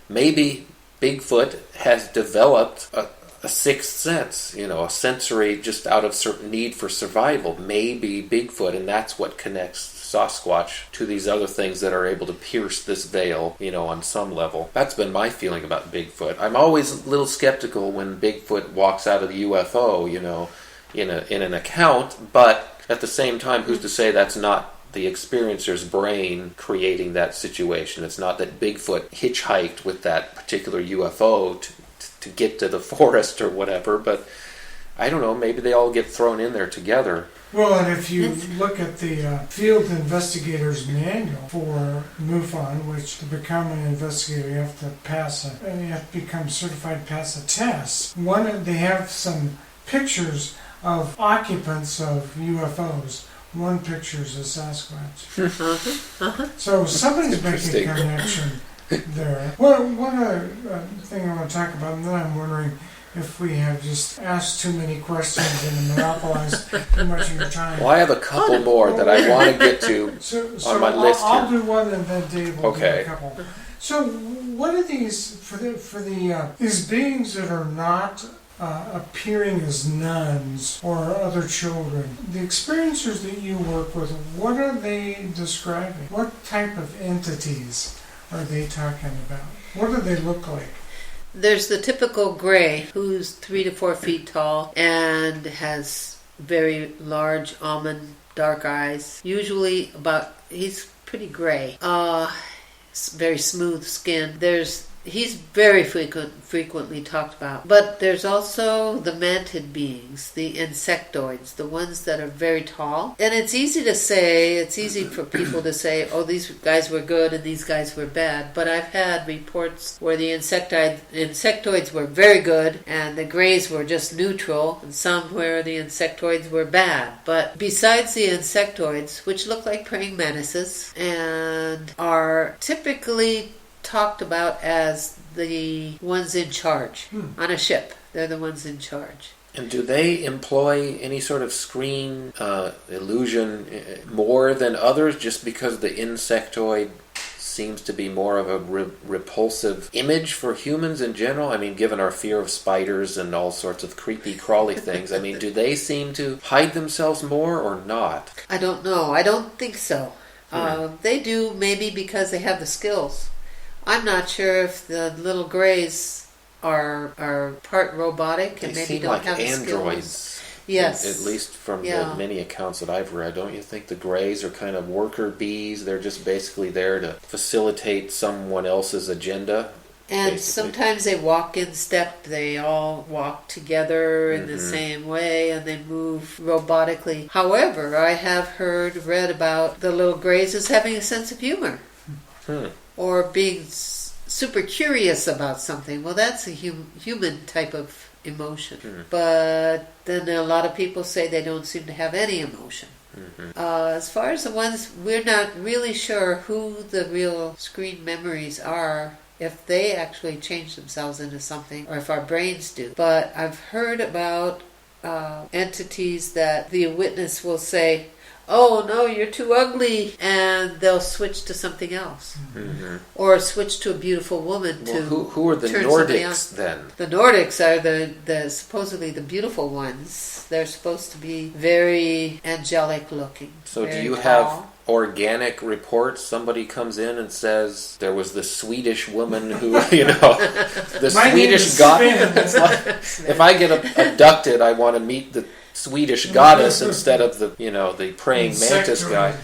S2: maybe Bigfoot has developed a sixth sense, a sensory just out of certain need for survival. Maybe Bigfoot, and that's what connects Sasquatch to these other things that are able to pierce this veil, on some level. That's been my feeling about Bigfoot. I'm always a little skeptical when Bigfoot walks out of the UFO, in an account, but at the same time, who's to say that's not the experiencer's brain creating that situation? It's not that Bigfoot hitchhiked with that particular UFO to get to the forest or whatever, but I don't know, maybe they all get thrown in there together.
S1: Well, and if you look at the Field Investigator's Manual for MUFON, which to become an investigator you have to become certified, pass a test. They have some pictures of occupants of UFOs. One picture is a Sasquatch. So somebody's making a connection there. One other thing I want to talk about, and then I'm wondering if we have just asked too many questions and monopolized too much of your time.
S2: Well, I have a couple more that I want to get to on my list
S1: I'll
S2: here.
S1: do one and then Dave will do a couple. So what are these, for these beings that are not appearing as nuns or other children, the experiencers that you work with, what are they describing? What type of entities are they talking about? What do they look like?
S3: There's the typical gray, who's 3 to 4 feet tall and has very large almond dark eyes. Usually he's pretty gray. Very smooth skin. He's very frequently talked about. But there's also the mantid beings, the insectoids, the ones that are very tall. And it's easy for people to say, oh, these guys were good and these guys were bad. But I've had reports where the insectoids were very good and the grays were just neutral, and some where the insectoids were bad. But besides the insectoids, which look like praying mantises and are typically talked about as the ones in charge on a ship. They're the ones in charge.
S2: And do they employ any sort of screen illusion more than others, just because the insectoid seems to be more of a repulsive image for humans in general? I mean, given our fear of spiders and all sorts of creepy crawly things, I mean, do they seem to hide themselves more or not?
S3: I don't know. I don't think so. They do, maybe because they have the skills. I'm not sure if the little grays are part robotic and
S2: They
S3: maybe
S2: seem
S3: don't
S2: like
S3: have the
S2: androids.
S3: skills. Yes.
S2: At least from
S3: Yeah.
S2: the many accounts that I've read, don't you think the Greys are kind of worker bees? They're just basically there to facilitate someone else's agenda.
S3: And
S2: basically.
S3: sometimes they walk in step. They all walk together in the same way, and they move robotically. However, I have read about the little Greys as having a sense of humor. Or being super curious about something. Well, that's a human type of emotion. But then a lot of people say they don't seem to have any emotion. As far as the ones, we're not really sure who the real screen memories are, if they actually change themselves into something, or if our brains do. But I've heard about entities that the witness will say, "Oh no, you're too ugly," and they'll switch to something else, or switch to a beautiful woman.
S2: Well, who are the
S3: turn something
S2: Nordics then?
S3: The Nordics are the supposedly the beautiful ones. They're supposed to be very angelic looking.
S2: So do you
S3: tall.
S2: have organic reports? Somebody comes in and says there was this Swedish woman who, the
S1: My name
S2: Swedish
S1: is
S2: goddess.
S1: Sven.
S2: If I get abducted, I want to meet the Swedish goddess instead of the praying mantis guy.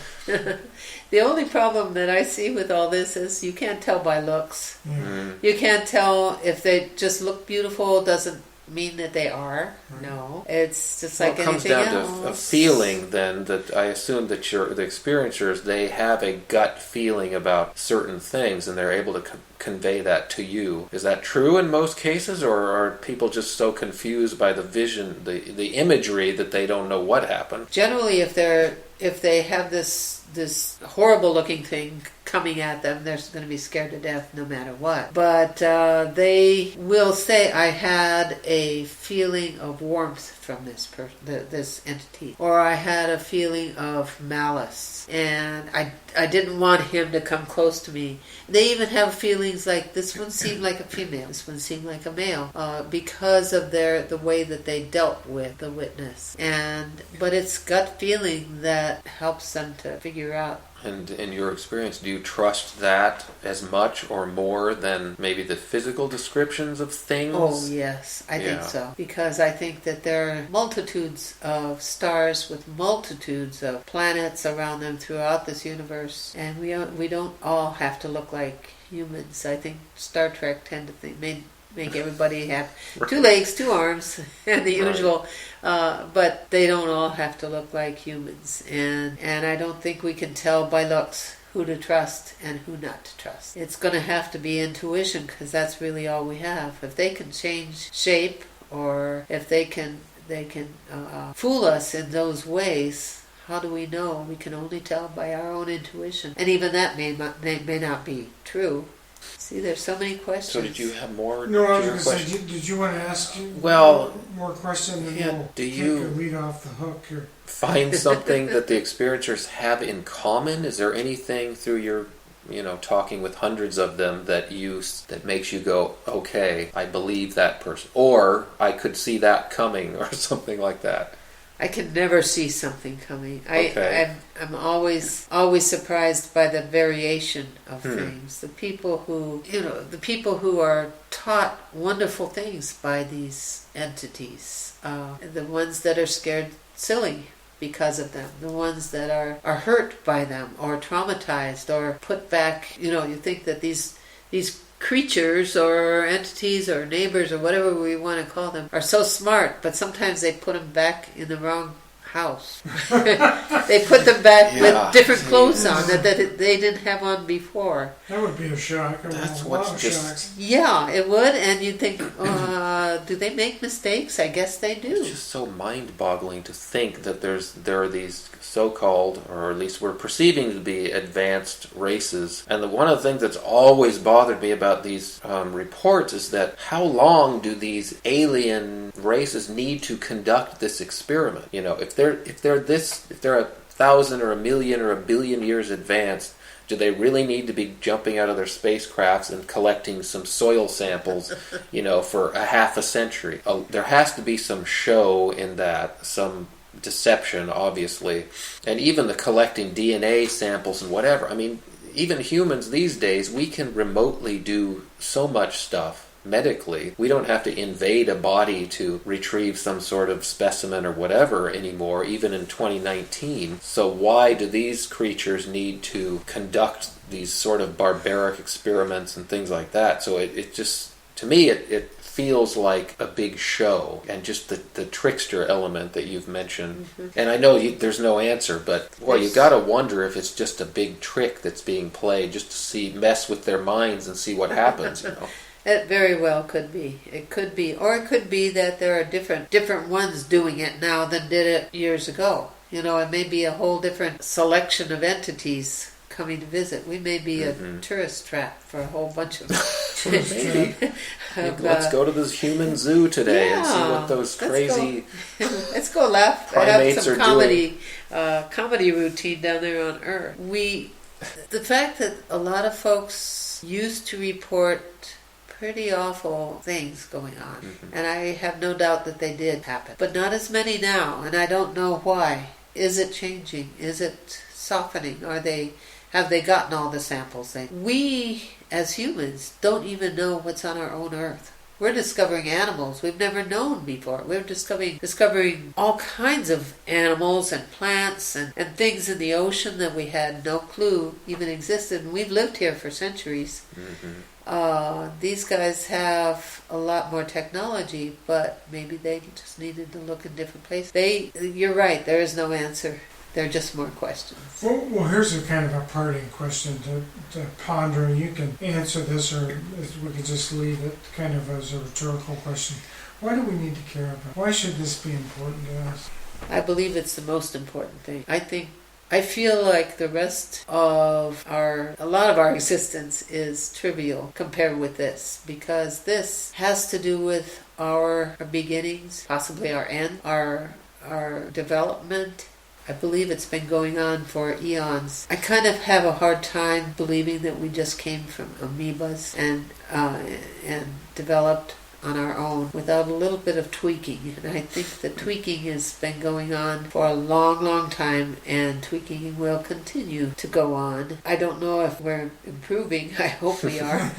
S3: The only problem that I see with all this is you can't tell by looks.
S1: Yeah.
S3: You can't tell if they just look beautiful. Doesn't mean that they are. No, it's just like
S2: It comes
S3: anything
S2: down
S3: else.
S2: to a feeling then, that I assume that the experiencers, they have a gut feeling about certain things and they're able to convey that to you. Is that true in most cases, or are people just so confused by the vision, the imagery, that they don't know what happened?
S3: Generally, if they have this horrible looking thing coming at them, they're going to be scared to death no matter what. But they will say, "I had a feeling of warmth from this entity," or "I had a feeling of malice, and I didn't want him to come close to me." They even have feelings like, "This one seemed like a female, this one seemed like a male," because of the way that they dealt with the witness. But it's gut feeling that helps them to figure out.
S2: And in your experience, do you trust that as much or more than maybe the physical descriptions of things?
S3: Oh, yes, I think so. Because I think that there are multitudes of stars with multitudes of planets around them throughout this universe. And we don't all have to look like humans. I think Star Trek tend to make everybody have 2 legs, 2 arms, and the usual. But they don't all have to look like humans. And I don't think we can tell by looks who to trust and who not to trust. It's going to have to be intuition, because that's really all we have. If they can change shape, or if they can fool us in those ways, how do we know? We can only tell by our own intuition. And even that may not be true. See, there's so many questions.
S2: So did you have more?
S1: No, I was
S2: to
S1: going
S2: your
S1: to say,
S2: question?
S1: did you want to ask more questions? And
S2: yeah,
S1: we'll
S2: do
S1: take
S2: you-
S1: the lead off the hook here.
S2: Find something that the experiencers have in common? Is there anything through your talking with hundreds of them that makes you go, okay, I believe that person, or I could see that coming, or something like that?
S3: I can never see something coming.
S2: Okay.
S3: I'm always surprised by the variation of things. The people who are taught wonderful things by these entities, the ones that are scared silly because of them, the ones that are hurt by them, or traumatized, or put back. You think that these creatures or entities or neighbors or whatever we want to call them are so smart, but sometimes they put them back in the wrong house. They put them back with different clothes on that they didn't have on before.
S1: That would be a shock.
S2: That's
S1: a
S2: what's
S1: lot of
S2: just-
S1: shocks.
S3: Yeah, it would, and you'd think, do they make mistakes? I guess they do.
S2: It's just so mind-boggling to think that there are these so-called, or at least we're perceiving to be, advanced races. And one of the things that's always bothered me about these reports is that how long do these alien races need to conduct this experiment? If they're 1,000 or 1,000,000 or 1,000,000,000 years advanced, do they really need to be jumping out of their spacecrafts and collecting some soil samples, for a half a century? There has to be some show in that, some deception, obviously. And even the collecting DNA samples and whatever. I mean, even humans these days, we can remotely do so much stuff medically. We don't have to invade a body to retrieve some sort of specimen or whatever anymore, even in 2019. So why do these creatures need to conduct these sort of barbaric experiments and things like that? So it just, to me, it feels like a big show, and just the trickster element that you've mentioned. Mm-hmm. And I know there's no answer, but boy, you gotta wonder if it's just a big trick that's being played just to mess with their minds and see what happens, you know.
S3: It very well could be. It could be. Or it could be that there are different ones doing it now than did it years ago. You know, it may be a whole different selection of entities coming to visit. We may be a tourist trap for a whole bunch of...
S2: Maybe. Let's go to this human zoo today and see what those crazy...
S3: Let's go laugh.
S2: Primates
S3: have some comedy routine down there on Earth. The fact that a lot of folks used to report pretty awful things going on, and I have no doubt that they did happen, but not as many now, and I don't know why. Is it changing? Is it softening? Have they gotten all the samples? We as humans don't even know what's on our own Earth. We're discovering animals we've never known before. We're discovering all kinds of animals and plants and things in the ocean that we had no clue even existed. And we've lived here for centuries. These guys have a lot more technology, but maybe they just needed to look in different places. You're right, there is no answer. They're just more questions.
S1: Well, here's a kind of a parting question to ponder, and you can answer this, or we could just leave it kind of as a rhetorical question. Why do we need to care about it? Why should this be important to us?
S3: I believe it's the most important thing. I feel like the rest of a lot of our existence is trivial compared with this, because this has to do with our beginnings, possibly our end, our development. I believe it's been going on for eons. I kind of have a hard time believing that we just came from amoebas and developed on our own without a little bit of tweaking. And I think the tweaking has been going on for a long, long time, and tweaking will continue to go on. I don't know if we're improving. I hope we are.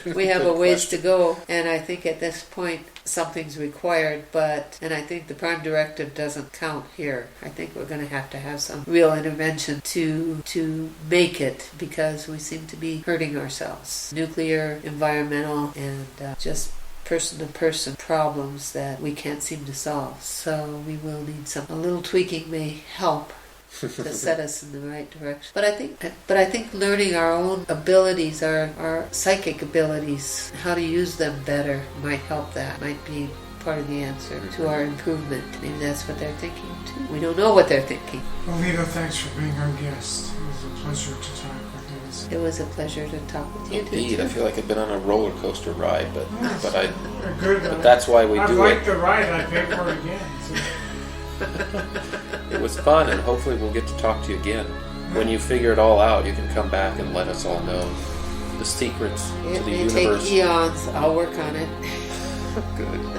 S3: We have a ways to go, and I think at this point something's required, and I think the Prime Directive doesn't count here. I think we're going to have some real intervention to make it, because we seem to be hurting ourselves. Nuclear, environmental, and just person-to-person problems that we can't seem to solve. So we will need a little tweaking may help to set us in the right direction. But I think learning our own abilities, our psychic abilities, how to use them better might help. That might be part of the answer to our improvement. Maybe that's what they're thinking too. We don't know what they're thinking.
S1: Aleta, thanks for being our guest. It was a pleasure to talk with you.
S3: It was a pleasure to talk with you.
S2: Indeed, I feel like I've been on a roller coaster ride, but
S1: but
S2: that's why we do it.
S1: I like the ride. I paid for it again. So.
S2: It was fun, and hopefully we'll get to talk to you again. When you figure it all out, you can come back and let us all know the secrets to the universe.
S3: It may take eons. I'll work on it.
S2: Good.